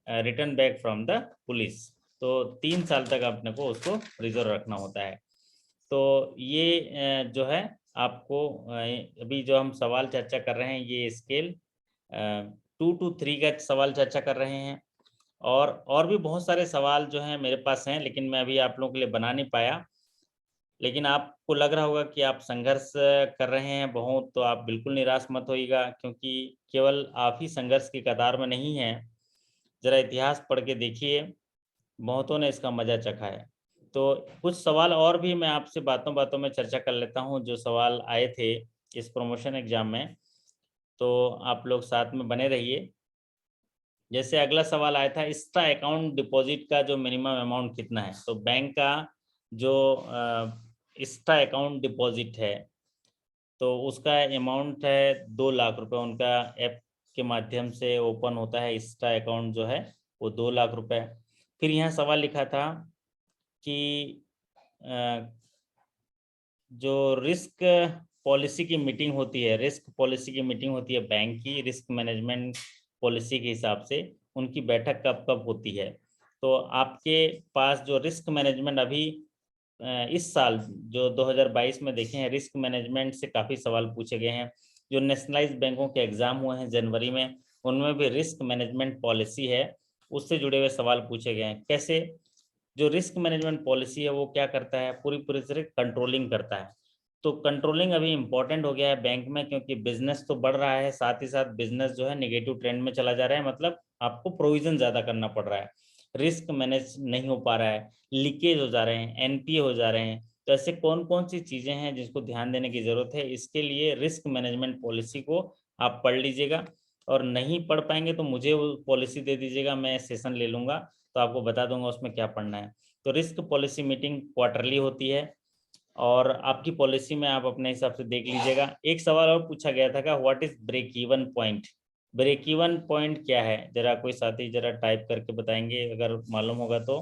S1: return back from the police. तो 3 साल तक अपने को उसको प्रिजर्व रखना होता है। तो ये जो है आपको अभी जो हम सवाल चर्चा कर रहे हैं, ये स्केल 2 to 3 का सवाल चर्चा कर रहे हैं, और भी बहुत सारे सवाल जो हैं मेरे पास हैं, लेकिन मैं अभी आप लोगों के लिए बना नहीं पाया। लेकिन आपको लग रहा होगा कि आप संघर्ष कर रहे हैं बहुत, तो आप बिल्कुल निराश मत होइएगा, क्योंकि केवल आप ही संघर्ष की कतार में नहीं हैं। जरा इतिहास पढ़ के देखिए, बहुतों ने इसका मजा चखा है। तो कुछ सवाल और भी मैं आपसे बातों बातों में चर्चा कर लेता हूं, जो सवाल आए थे इस प्रमोशन एग्जाम में, तो आप लोग साथ में बने रहिए। जैसे अगला सवाल आया था, एक्स्ट्रा अकाउंट डिपॉजिट का जो मिनिमम अमाउंट कितना है। तो बैंक का जो एक्स्ट्रा अकाउंट डिपॉजिट है, तो उसका अमाउंट है 2 लाख रुपए। उनका ऐप के माध्यम से ओपन होता है एक्स्ट्रा अकाउंट जो है, वो 2 लाख रुपए। फिर यहाँ सवाल लिखा था कि जो रिस्क पॉलिसी की मीटिंग होती है, रिस्क पॉलिसी की मीटिंग होती है बैंक की, रिस्क मैनेजमेंट पॉलिसी के हिसाब से उनकी बैठक कब कब होती है। तो आपके पास जो रिस्क मैनेजमेंट अभी इस साल जो 2022 में देखे हैं, रिस्क मैनेजमेंट से काफ़ी सवाल पूछे गए हैं। जो नेशनलाइज्ड बैंकों के एग्जाम हुए हैं जनवरी में, उनमें भी रिस्क मैनेजमेंट पॉलिसी है, उससे जुड़े हुए सवाल पूछे गए हैं। कैसे? जो रिस्क मैनेजमेंट पॉलिसी है वो क्या करता है? पूरी तरह कंट्रोलिंग करता है। तो कंट्रोलिंग अभी इम्पोर्टेंट हो गया है बैंक में, क्योंकि बिजनेस तो बढ़ रहा है, साथ ही साथ बिजनेस जो है नेगेटिव ट्रेंड में चला जा रहा है, मतलब आपको प्रोविजन ज़्यादा करना पड़ रहा है, रिस्क मैनेज नहीं हो पा रहा है, लीकेज हो जा रहे हैं, NPA हो जा रहे हैं। तो ऐसे कौन कौन सी चीज़ें हैं जिसको ध्यान देने की ज़रूरत है? इसके लिए रिस्क मैनेजमेंट पॉलिसी को आप पढ़ लीजिएगा, और नहीं पढ़ पाएंगे तो मुझे वो पॉलिसी दे दीजिएगा, मैं सेशन ले लूँगा, तो आपको बता दूंगा उसमें क्या पढ़ना है। तो रिस्क पॉलिसी मीटिंग क्वार्टरली होती है, और आपकी पॉलिसी में आप अपने हिसाब से देख लीजिएगा। एक सवाल और पूछा गया था का, what is break even point? Break even point क्या है? जरा कोई साथी जरा टाइप करके बताएंगे अगर मालूम होगा तो।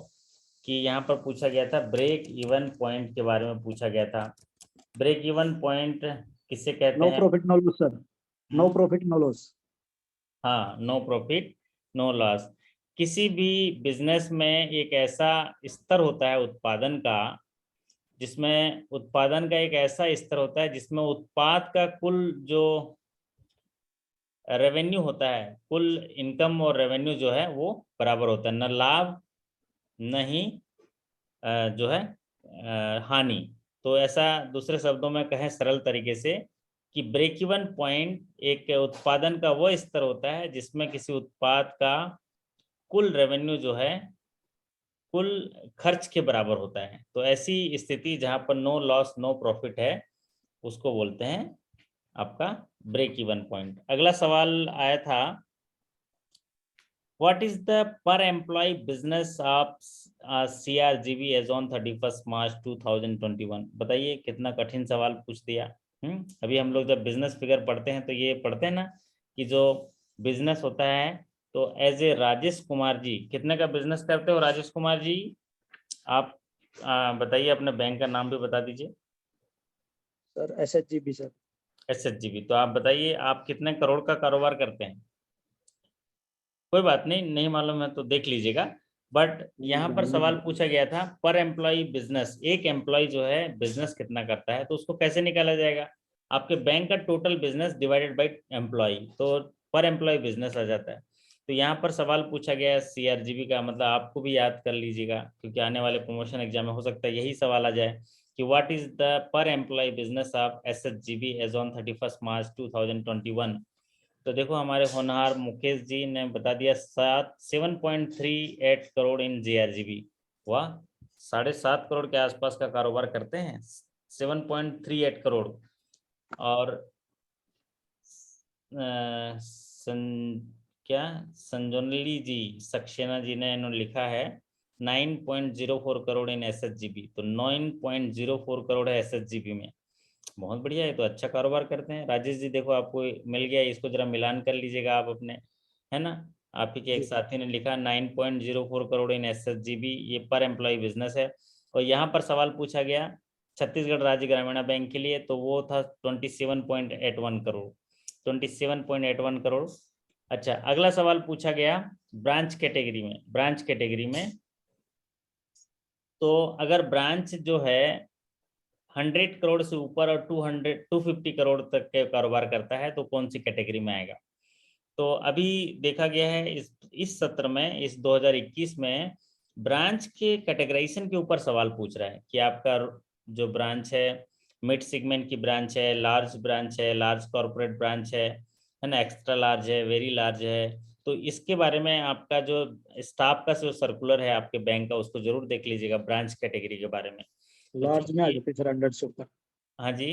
S1: कि यहाँ पर पूछा गया था ब्रेक इवन पॉइंट के बारे में पूछा गया था। ब्रेक इवन पॉइंट किसे कहते
S2: नो
S1: हैं?
S2: Profit no loss sir, no profit no loss.
S1: हाँ, नो प्रॉफिट नो लॉस। किसी भी बिजनेस में एक ऐसा स्तर होता है उत्पादन का, जिसमें उत्पादन का एक ऐसा स्तर होता है जिसमें उत्पाद का कुल जो रेवेन्यू होता है, कुल इनकम और रेवेन्यू जो है वो बराबर होता है, न लाभ न ही जो है हानि। तो ऐसा दूसरे शब्दों में कहें सरल तरीके से, कि ब्रेक इवन पॉइंट एक उत्पादन का वो स्तर होता है जिसमें किसी उत्पाद का कुल रेवेन्यू जो है कुल खर्च के बराबर होता है। तो ऐसी स्थिति जहां पर नो लॉस नो प्रॉफिट है, उसको बोलते हैं आपका ब्रेक इवन पॉइंट। अगला सवाल आया था, What is the per employee business of CRGB as on 31st March 2021? बताइए, कितना कठिन सवाल पूछ दिया। अभी हम लोग जब बिजनेस फिगर पढ़ते हैं तो ये पढ़ते हैं ना कि जो बिजनेस होता है, तो एज ए राजेश कुमार जी कितने का बिजनेस करते हो राजेश कुमार जी? आप बताइए, अपने बैंक का नाम भी बता दीजिए।
S2: Sir SHGB sir.
S1: SHGB। तो आप बताइए, आप कितने करोड़ का कारोबार करते हैं? कोई बात नहीं, नहीं मालूम है तो देख लीजिएगा। बट यहाँ पर सवाल पूछा गया था पर एम्प्लॉय बिजनेस, एक एम्प्लॉय जो है बिजनेस कितना करता है, तो उसको कैसे निकाला जाएगा? आपके बैंक का total business divided by employee, तो पर एम्प्लॉय बिजनेस आ जाता है। तो यहाँ पर सवाल पूछा गया CRGB का, मतलब आपको भी याद कर लीजिएगा, क्योंकि आने वाले प्रमोशन एग्जाम में हो सकता है यही सवाल आ जाए कि what is the per employee business of SHGB as on 31st March 2021। तो देखो, हमारे होनहार मुकेश जी ने बता दिया 7.38 करोड़ इन JRGB। वाह, 7.5 करोड़ के आसपास का कारोबार करते हैं, 7.38 करोड़। और संजोनली जी, सक्सेना जी ने इन्होंने लिखा है 9.04 करोड़ इन SHGB। तो 9.04 करोड़ है SHGB में। बहुत बढ़िया है, तो अच्छा कारोबार करते हैं। राजेश जी देखो, आपको मिल गया, इसको जरा मिलान कर लीजिएगा आप अपने, है ना। आप ही के एक साथी ने लिखा 9.04 करोड़ इन SHGB, ये पर एम्प्लॉय बिजनेस है। और यहाँ पर सवाल पूछा गया छत्तीसगढ़ राज्य ग्रामीण बैंक के लिए, तो वो था 27.81 करोड़, 27.81 करोड़। अच्छा, अगला सवाल पूछा गया ब्रांच कैटेगरी में, ब्रांच कैटेगरी में, तो अगर ब्रांच जो है 100 करोड़ से ऊपर और 250 करोड़ तक के कारोबार करता है तो कौन सी कैटेगरी में आएगा? तो अभी देखा गया है इस सत्र में, इस 2021 में ब्रांच के कैटेगराइजेशन के ऊपर सवाल पूछ रहा है कि आपका जो ब्रांच है, मिड सेगमेंट की ब्रांच है, लार्ज ब्रांच है, लार्ज कॉर्पोरेट ब्रांच है ना, एक्स्ट्रा लार्ज है, वेरी लार्ज है। तो इसके बारे में आपका जो स्टाफ का जो सर्कुलर है आपके बैंक का, उसको जरूर देख लीजिएगा ब्रांच कैटेगरी के बारे में। तो
S2: लार्ज में आ जाती है सर, 100 से ऊपर।
S1: हाँ जी,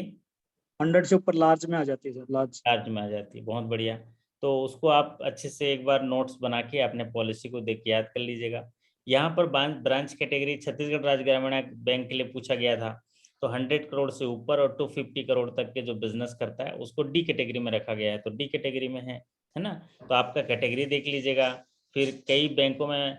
S2: 100 से ऊपर लार्ज में आ जाती है सर, लार्ज।
S1: चार्ज में आ जाती है, बहुत बढ़िया। तो उसको आप अच्छे से एक बार नोट्स बना के अपने पॉलिसी को देख के याद कर लीजिएगा। यहाँ पर ब्रांच कैटेगरी छत्तीसगढ़ राज्य ग्रामीण बैंक के लिए पूछा गया था, तो 100 करोड़ से ऊपर और 250 करोड़ तक के जो बिजनेस करता है उसको डी कैटेगरी में रखा गया है, तो डी कैटेगरी में है ना। तो आपका कैटेगरी देख लीजिएगा। फिर कई बैंकों में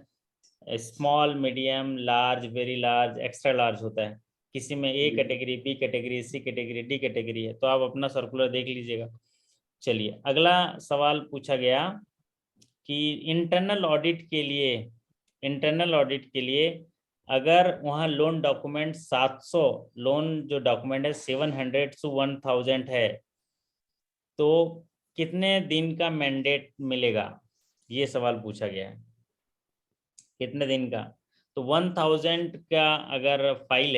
S1: small, medium, large, very large, extra large होता है। किसी में A category, B category, C category, D category है, तो आप अपना सर्कुलर देख लीजिएगा। चलिए, अगला सवाल पूछा गया कि इंटरनल ऑडिट के लिए, इंटरनल ऑडिट के लिए अगर वहाँ लोन डॉक्यूमेंट 700, लोन जो डॉक्यूमेंट है 700 to 1000 है, तो कितने दिन का मैंडेट मिलेगा? ये सवाल पूछा गया है, कितने दिन का। तो 1000 का अगर फाइल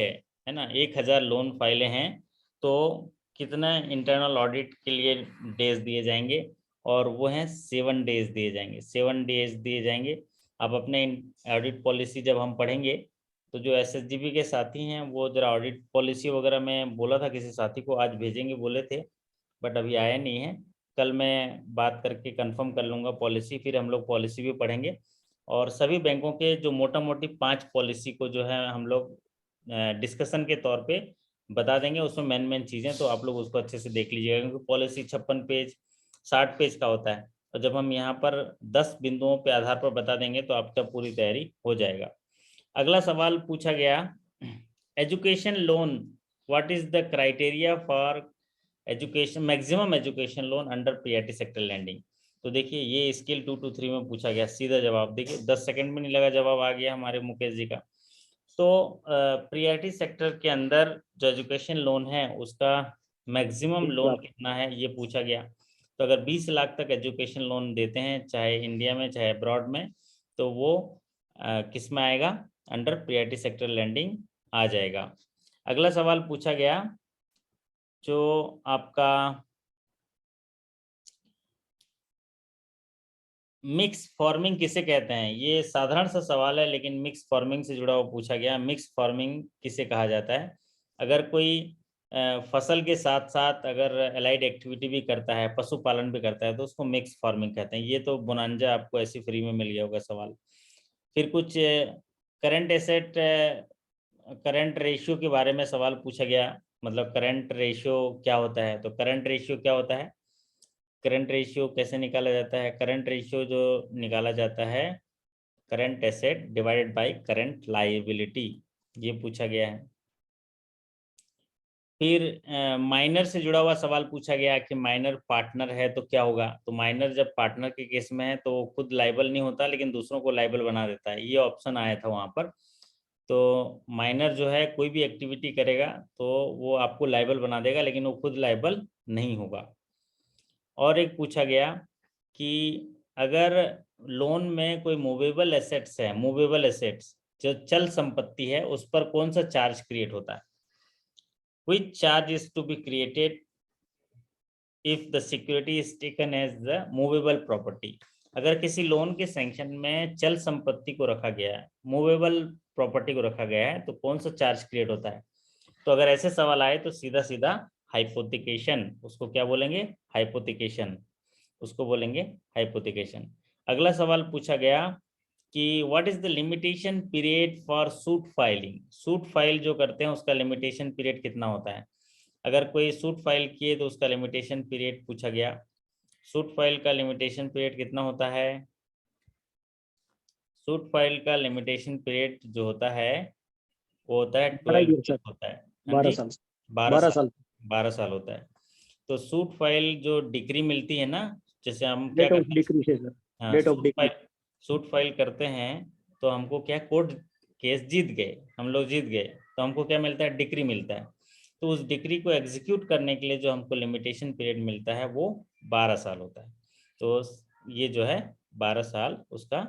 S1: है ना, 1000 लोन फाइलें हैं, तो कितना इंटरनल ऑडिट के लिए डेज दिए जाएंगे? और वो हैं 7 डेज दिए जाएंगे, 7 डेज दिए जाएंगे। अब अपने ऑडिट पॉलिसी जब हम पढ़ेंगे, तो जो SHGB के साथी हैं वो जरा ऑडिट पॉलिसी वगैरह में बोला था किसी साथी को आज भेजेंगे बोले थे, बट अभी आया नहीं है। कल मैं बात करके कंफर्म कर लूँगा पॉलिसी, फिर हम लोग पॉलिसी भी पढ़ेंगे। और सभी बैंकों के जो मोटा मोटी 5 पॉलिसी को जो है हम लोग डिस्कशन के तौर पे बता देंगे, उसमें मेन मेन चीज़ें, तो आप लोग उसको अच्छे से देख लीजिएगा, क्योंकि पॉलिसी 56 पेज 60 पेज का होता है। और जब हम यहाँ पर 10 बिंदुओं पे आधार पर बता देंगे तो आपका पूरी तैयारी हो जाएगा। अगला सवाल पूछा गया education loan, what is the criteria for education, maximum education loan under priority sector lending. तो देखिए, ये स्केल 2 to 3 में पूछा गया, सीधा जवाब देखिए, 10 सेकंड में नहीं लगा, जवाब आ गया हमारे मुकेश जी का। तो प्रियॉरिटी सेक्टर के अंदर जो एजुकेशन लोन है उसका मैक्सिमम लोन कितना है ये पूछा गया। तो अगर 20 लाख तक एजुकेशन लोन देते हैं, चाहे इंडिया में चाहे अब्रॉड में, तो वो किस में आएगा? अंडर प्रियॉरिटी सेक्टर लैंडिंग आ जाएगा। अगला सवाल पूछा गया जो आपका मिक्स फार्मिंग किसे कहते हैं, ये साधारण सा सवाल है लेकिन मिक्स फार्मिंग से जुड़ा हुआ पूछा गया। मिक्स फार्मिंग किसे कहा जाता है? अगर कोई फसल के साथ साथ अगर एलाइड एक्टिविटी भी करता है, पशुपालन भी करता है, तो उसको मिक्स फार्मिंग कहते हैं। ये तो बोनांजा आपको ऐसी फ्री में मिल गया होगा सवाल। फिर कुछ करंट एसेट करंट रेशियो के बारे में सवाल पूछा गया, मतलब करंट रेशियो क्या होता है। तो करंट रेशियो क्या होता है, करंट रेशियो कैसे निकाला जाता है। करंट रेशियो जो निकाला जाता है, current asset divided by current liability, ये पूछा गया है। फिर माइनर से जुड़ा हुआ सवाल पूछा गया कि माइनर पार्टनर है तो क्या होगा। तो माइनर जब पार्टनर के केस में है तो खुद लायबल नहीं होता, लेकिन दूसरों को लायबल बना देता है। ये ऑप्शन आया था वहाँ पर। तो माइनर जो है कोई भी एक्टिविटी करेगा तो वो आपको लायबल बना देगा, लेकिन वो खुद लायबल नहीं होगा। और एक पूछा गया कि अगर लोन में कोई मूवेबल एसेट्स है, मूवेबल एसेट्स जो चल संपत्ति है, उस पर कौन सा चार्ज क्रिएट होता है। Which charge is to be created if the security is taken as the movable property। अगर किसी लोन के सैंक्शन में चल संपत्ति को रखा गया है, मूवेबल प्रॉपर्टी को रखा गया है, तो कौन सा चार्ज क्रिएट होता है। तो अगर ऐसे सवाल आए तो सीधा सीधा हाइपोथिकेशन, उसको क्या बोलेंगे, हाइपोथिकेशन, उसको बोलेंगे हाइपोथिकेशन। अगला सवाल पूछा गया कि what is the limitation period for suit filing. Suit file जो करते हैं उसका लिमिटेशन पीरियड कितना होता है। अगर कोई सूट फाइल किए तो उसका लिमिटेशन पीरियड पूछा गया। सूट फाइल का लिमिटेशन पीरियड कितना होता है। सूट फाइल का लिमिटेशन पीरियड जो होता है वो होता है 12 ईयर होता है। हाँ
S2: 12
S1: जी,
S2: साल
S1: 12
S2: 12
S1: साल,
S2: साल
S1: 12 साल होता है। तो सूट फाइल जो डिग्री मिलती है ना, जैसे हम क्या
S2: डेट ऑफ
S1: करते
S2: डिक्री से सर,
S1: हैं, हाँ
S2: date of decree.
S1: Suit file करते हैं तो हमको क्या, कोर्ट केस जीत गए, हम लोग जीत गए, तो हमको क्या मिलता है, डिक्री मिलता है। तो उस डिक्री को एग्जीक्यूट करने के लिए जो हमको लिमिटेशन पीरियड मिलता है वो 12 साल होता है। तो ये जो है 12 साल उसका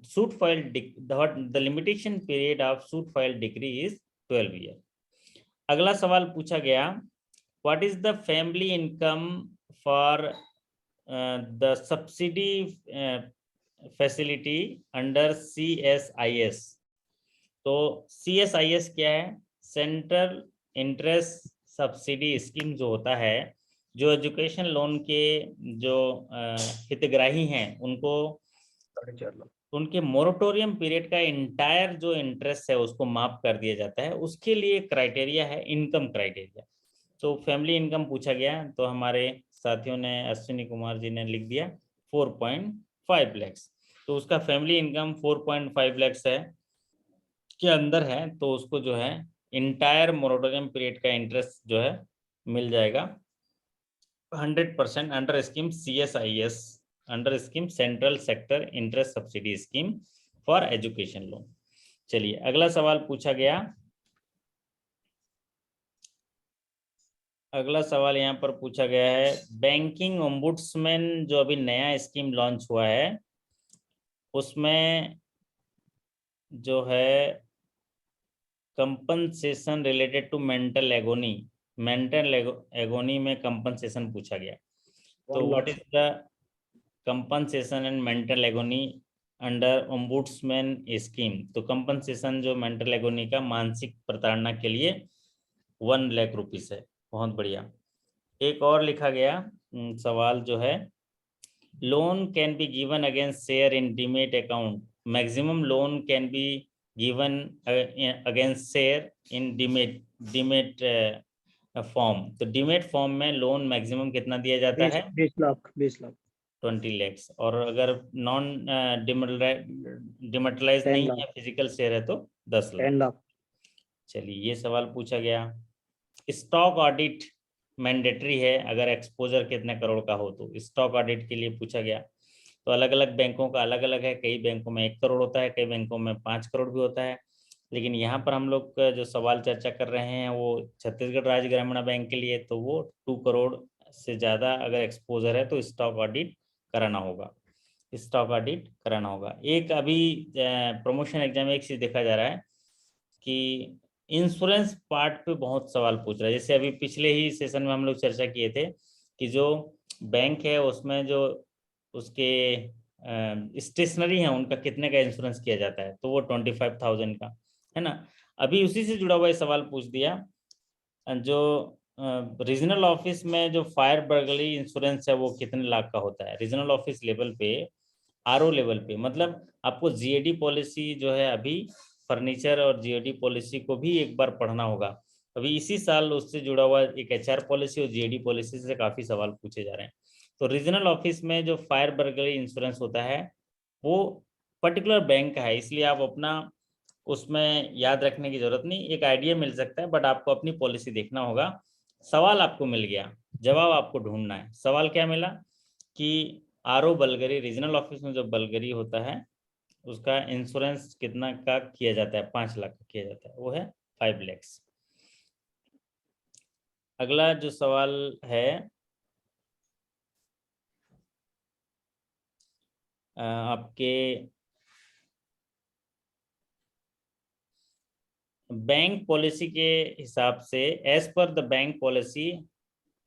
S1: suit file, the limitation period of suit file degree is 12 year. अगला सवाल पूछा गया, what is the family income for the subsidy facility under CSIS। तो CSIS क्या है, सेंट्रल इंटरेस्ट सब्सिडी स्कीम जो होता है, जो एजुकेशन लोन के जो हितग्राही हैं उनको
S2: 4.5 लाख।
S1: उनके मोरेटोरियम पीरियड का इंटायर जो इंटरेस्ट है उसको माफ कर दिया जाता है। उसके लिए क्राइटेरिया है इनकम क्राइटेरिया। तो फैमिली इनकम पूछा गया, तो हमारे साथियों ने, अश्विनी कुमार जी ने लिख दिया 4.5 लैक्स। तो उसका फैमिली इनकम 4.5 लैक्स है के अंदर है, तो उसको जो है इंटायर मोरेटोरियम पीरियड का इंटरेस्ट जो है मिल जाएगा 100% under scheme CSIS, under scheme central sector interest subsidy scheme for education loan. चलिए अगला सवाल पूछा गया, अगला सवाल यहाँ पर पूछा गया है, बैंकिंग ओम्बुड्समैन जो अभी नया स्कीम लॉन्च हुआ है उसमें जो है compensation related to mental agony, mental agony में कंपनसेशन पूछा गया। तो what is the compensation and mental agony under ombudsman scheme. तो कंपनसेशन जो मेंटल एगोनी का मानसिक प्रताड़ना के लिए 1 लाख रुपीस है। बहुत बढ़िया। एक और लिखा गया सवाल जो है, loan can be given against share in demat account, maximum loan can be given against share in demat form. तो डीमेट फॉर्म में लोन मैक्सिमम कितना दिया जाता है,
S2: 20 लाख 20 लाख
S1: 20 लैक्स। और अगर नॉन डिमेटलाइज
S2: 10
S1: नहीं
S2: लाख
S1: है, फिजिकल शेयर है तो 10 लाख।
S2: 10 लाख।
S1: चलिए ये सवाल पूछा गया, स्टॉक ऑडिट मैंडेटरी है अगर एक्सपोजर कितने करोड़ का हो, तो स्टॉक ऑडिट के लिए पूछा गया। तो अलग अलग बैंकों का अलग अलग है, कई बैंकों में 1 करोड़ होता है, कई बैंकों में 5 करोड़ भी होता है। लेकिन यहाँ पर हम लोग जो सवाल चर्चा कर रहे हैं वो छत्तीसगढ़ राज्य ग्रामीण बैंक के लिए, तो वो 2 करोड़ से ज़्यादा अगर एक्सपोजर है तो स्टॉक ऑडिट कराना होगा, स्टॉक ऑडिट कराना होगा। एक अभी प्रमोशन एग्जाम एक चीज़ देखा जा रहा है कि इंश्योरेंस पार्ट पे बहुत सवाल पूछ रहा है। जैसे अभी पिछले ही सेशन में हम लोग चर्चा किए थे कि जो बैंक है उसमें जो उसके स्टेशनरी है उनका कितने का इंश्योरेंस किया जाता है, तो वो 25,000 का है ना। अभी उसी से जुड़ा हुआ सवाल पूछ दिया जो रीजनल ऑफिस में जो फायर बर्गलरी इंश्योरेंस है वो कितने लाख का होता है रीजनल ऑफिस लेवल पे, आरओ लेवल पे? मतलब आपको जीएडी पॉलिसी जो है अभी फर्नीचर और जीएडी पॉलिसी को भी एक बार पढ़ना होगा। अभी इसी साल उससे जुड़ा हुआ एक एचआर पॉलिसी और जीएडी पॉलिसी से काफी सवाल पूछे जा रहे हैं। तो रीजनल ऑफिस में जो फायर बर्गलरी इंश्योरेंस होता है वो पर्टिकुलर बैंक का है, इसलिए आप अपना उसमें याद रखने की जरूरत नहीं, एक आइडिया मिल सकता है, बट आपको अपनी पॉलिसी देखना होगा। सवाल आपको मिल गया, जवाब आपको ढूंढना है। सवाल क्या मिला कि आरओ बलगरी रीजनल ऑफिस में जो बलगरी होता है उसका इंश्योरेंस कितना का किया जाता है? 5 लाख का किया जाता है, वो है 5 लाख। अगला जो सवाल है आपके बैंक पॉलिसी के हिसाब से, as per the bank policy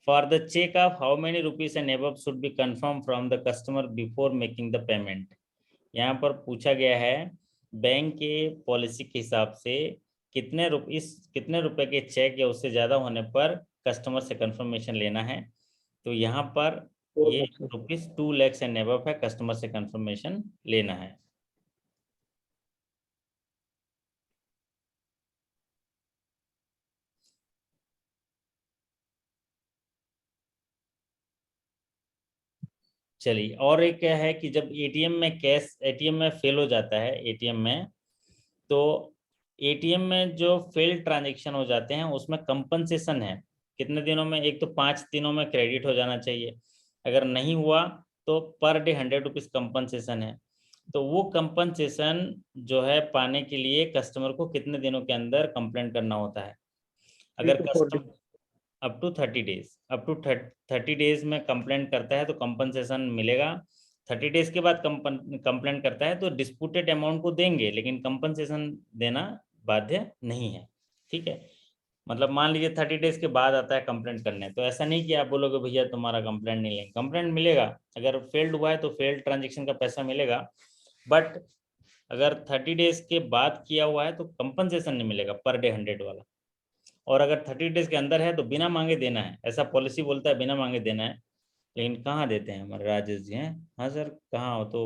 S1: for the cheque of how many rupees and above should be confirm from the customer before making the payment. यहाँ पर पूछा गया है बैंक के पॉलिसी के हिसाब से कितने रुपए के चेक या उससे ज्यादा होने पर कस्टमर से कंफर्मेशन लेना है। तो यहाँ पर
S2: 4
S1: ये
S2: lakh sir.
S1: ₹2 lakh and above है, कस्टमर से कंफर्मेशन लेना है। चलिए, और एक क्या है कि जब एटीएम में फेल हो जाता है एटीएम में, तो एटीएम में जो फेल ट्रांजेक्शन हो जाते हैं उसमें कंपनसेशन है कितने दिनों में? एक तो 5 दिनों में क्रेडिट हो जाना चाहिए, अगर नहीं हुआ तो पर डे 100 रुपीज कंपनसेशन है। तो वो कंपनसेशन जो है पाने के लिए कस्टमर को कितने दिनों के अंदर कंप्लेंट करना होता है?
S2: 3
S1: अगर
S2: to 4
S1: customer
S2: days।
S1: Up to 30 days, up to 30 days में कंप्लेंट करता है तो कंपनसेशन मिलेगा। 30 डेज के बाद कंप्लेंट करता है तो डिस्प्यूटेड अमाउंट को देंगे, लेकिन कंपनसेशन देना बाध्य नहीं है। ठीक है, मतलब मान लीजिए 30 डेज के बाद आता है कंप्लेंट करने, तो ऐसा नहीं कि आप बोलोगे भैया तुम्हारा कंप्लेंट नहीं लेंगे, कंप्लेंट मिलेगा। अगर फेल्ड हुआ है तो फेल्ड ट्रांजेक्शन का पैसा मिलेगा, बट अगर 30 डेज के बाद किया हुआ है तो कंपनसेशन नहीं मिलेगा पर डे 100 वाला। और अगर 30 डेज के अंदर है तो बिना मांगे देना है, ऐसा पॉलिसी बोलता है, बिना मांगे देना है। लेकिन कहाँ देते हैं हमारे राजेश जी हैं? हाँ सर, कहाँ हो तो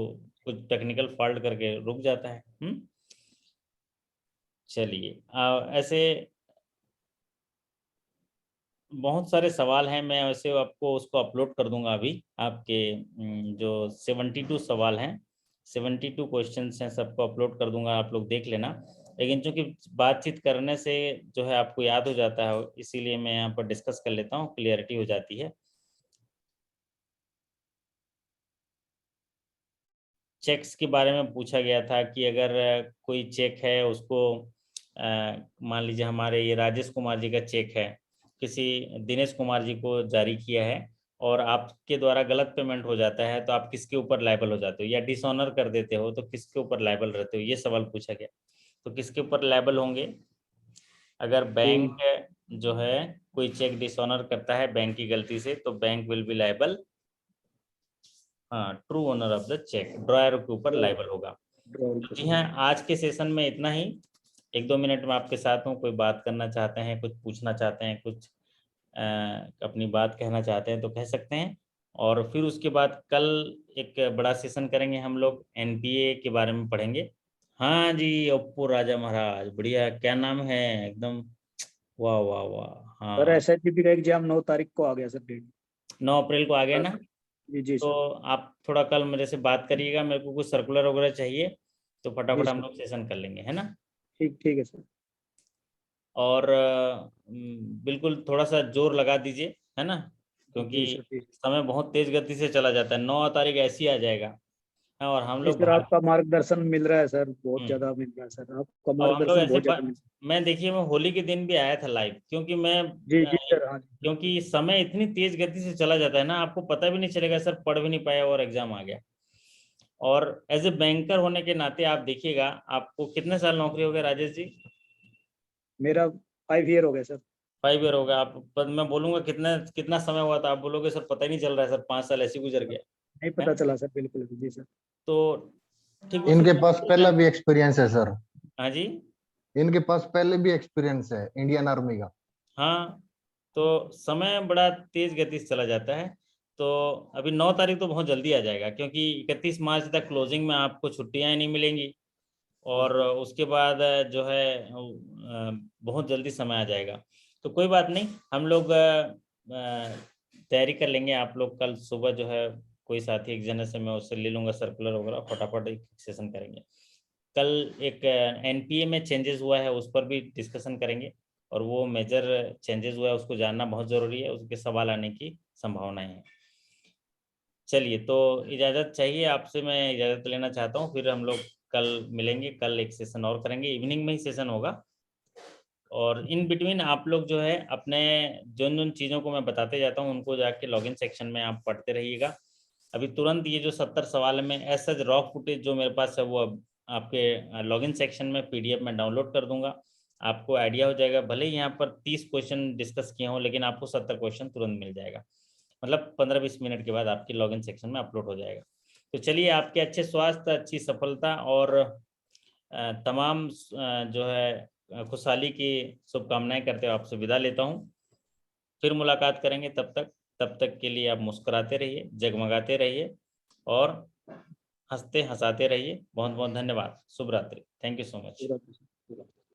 S1: कुछ टेक्निकल फॉल्ट करके रुक जाता है। चलिए, ऐसे बहुत सारे सवाल हैं, मैं वैसे आपको उसको अपलोड कर दूंगा अभी आपके जो 72 सवाल हैं, 72 क्वेश्चन हैं, सबको अपलोड कर दूंगा, आप लोग देख लेना। लेकिन चूंकि बातचीत करने से जो है आपको याद हो जाता है, इसीलिए मैं यहाँ पर डिस्कस कर लेता हूँ, क्लियरिटी हो जाती है। चेक्स के बारे में पूछा गया था कि अगर कोई चेक है उसको मान लीजिए हमारे ये राजेश कुमार जी का चेक है, किसी दिनेश कुमार जी को जारी किया है और आपके द्वारा गलत पेमेंट हो जाता है, तो आप किसके ऊपर लायबल हो जाते हो? या डिसऑनर कर देते हो तो किसके ऊपर लायबल रहते हो? ये सवाल पूछा गया। तो किसके ऊपर लायबल होंगे? अगर बैंक जो है कोई चेक डिसऑनर करता है बैंक की गलती से, तो बैंक विल बी लायबल, हाँ, true owner of the cheque, drawer के ऊपर लायबल होगा। तो जी हाँ, आज के सेशन में इतना ही। 1-2 मिनट में आपके साथ हूँ, कोई बात करना चाहते हैं, कुछ पूछना चाहते हैं, कुछ अपनी बात कहना चाहते हैं तो कह सकते हैं। और फिर उसके बाद कल एक बड़ा सेशन करेंगे, हम लोग एनपीए के बारे में पढ़ेंगे। हाँ जी, ओप्पो राजा महाराज, बढ़िया, क्या नाम है एकदम, वाह वाह वाह।
S2: सर
S1: हाँ,
S2: एसएचजीपी का एग्जाम 9 तारीख को आ गया सर डेट।
S1: 9 अप्रैल को आ गया ना?
S2: जी जी
S1: तो
S2: सर।
S1: आप थोड़ा कल मेरे से बात करिएगा, मेरे को कुछ सर्कुलर वगैरह चाहिए, तो
S2: जी
S1: फटाफट हम
S2: सर।
S1: लोग सेशन कर लेंगे, है ना?
S2: ठीक ठीक है सर।
S1: और बिल्कुल थोड़ा सा जोर लगा दीजिए, है ना? क्योंकि
S2: जी सर जी।
S1: समय बहुत तेज गति से चला जाता है, 9 तारीख ऐसी आ जाएगा। हाँ, और हम
S2: जी
S1: लोग
S2: सर, आपका मार्गदर्शन मिल रहा है सर, बहुत
S1: हम्म,
S2: ज्यादा मिल रहा है सर, आपका
S1: अब हम लोग
S2: मार्गदर्शन
S1: ऐसे
S2: बहुत ज्यादा मिल रहा
S1: मैं देखिए, मैं होली के दिन भी आया था लाइव, क्योंकि मैं
S2: है। जी जी सर, हाँ जी।
S1: क्योंकि समय इतनी तेज गति से चला जाता है ना, आपको पता भी नहीं चलेगा सर, पढ़ भी नहीं पाया और एग्जाम आ गया। और एज ए बैंकर होने के नाते आप देखिएगा, आपको कितने साल नौकरी हो गया राजेश जी?
S2: मेरा 5 ईयर हो गया सर।
S1: 5 ईयर हो गया। आप पर मैं बोलूंगा कितना कितना समय हुआ था, आप बोलोगे सर पता ही नहीं चल रहा है सर, 5 साल ऐसे ही गुजर गया
S2: नहीं
S1: है।
S2: पता चला सर, बिल्कुल जी सर।
S1: तो ठीक उसी
S3: इनके पास
S1: तरह
S3: पहला भी एक्सपीरियंस है सर,
S1: हाँ जी,
S3: इनके पास पहले भी एक्सपीरियंस है इंडियन आर्मी का।
S1: हाँ, तो समय बड़ा तेज गति से चला जाता है। तो अभी 9 तारीख तो बहुत जल्दी आ जाएगा, क्योंकि 31 मार्च तक क्लोजिंग में आपको छुट्टियां ही नहीं मिलेंगी, और उसके बाद जो है बहुत जल्दी समय आ जाएगा। तो कोई बात नहीं, हम लोग तैयारी कर लेंगे। आप लोग कल सुबह जो है कोई साथी एक जने से मैं उससे ले लूँगा सर्कुलर वगैरह, फटाफट एक सेशन करेंगे। कल एक एनपीए में चेंजेस हुआ है उस पर भी डिस्कशन करेंगे, और वो मेजर चेंजेस हुआ है उसको जानना बहुत ज़रूरी है, उसके सवाल आने की संभावनाएं हैं। चलिए, तो इजाज़त चाहिए आपसे, मैं इजाज़त लेना चाहता हूँ, फिर हम लोग कल मिलेंगे। कल एक सेशन और करेंगे, इवनिंग में ही सेशन होगा। और इन बिटवीन आप लोग जो है अपने जिन जिन चीज़ों को मैं बताते जाता हूँ उनको जाके लॉगिन सेक्शन में आप पढ़ते रहिएगा। अभी तुरंत ये जो 70 सवाल में ऐसा रॉ फुटेज जो मेरे पास है वो अब आपके लॉगिन सेक्शन में पीडीएफ में डाउनलोड कर दूंगा। आपको आइडिया हो जाएगा, भले ही यहाँ पर 30 क्वेश्चन डिस्कस किए हों, लेकिन आपको 70 क्वेश्चन तुरंत मिल जाएगा। मतलब 15-20 मिनट के बाद आपकी लॉगिन सेक्शन में अपलोड हो जाएगा। तो चलिए, आपके अच्छे स्वास्थ्य, अच्छी सफलता और तमाम जो है खुशहाली की शुभकामनाएं करते हुए आपसे विदा लेता हूं। फिर मुलाकात करेंगे, तब तक के लिए आप मुस्कुराते रहिए, जगमगाते रहिए और हंसते हंसाते रहिए। बहुत बहुत धन्यवाद। शुभ रात्रि। Thank you so much.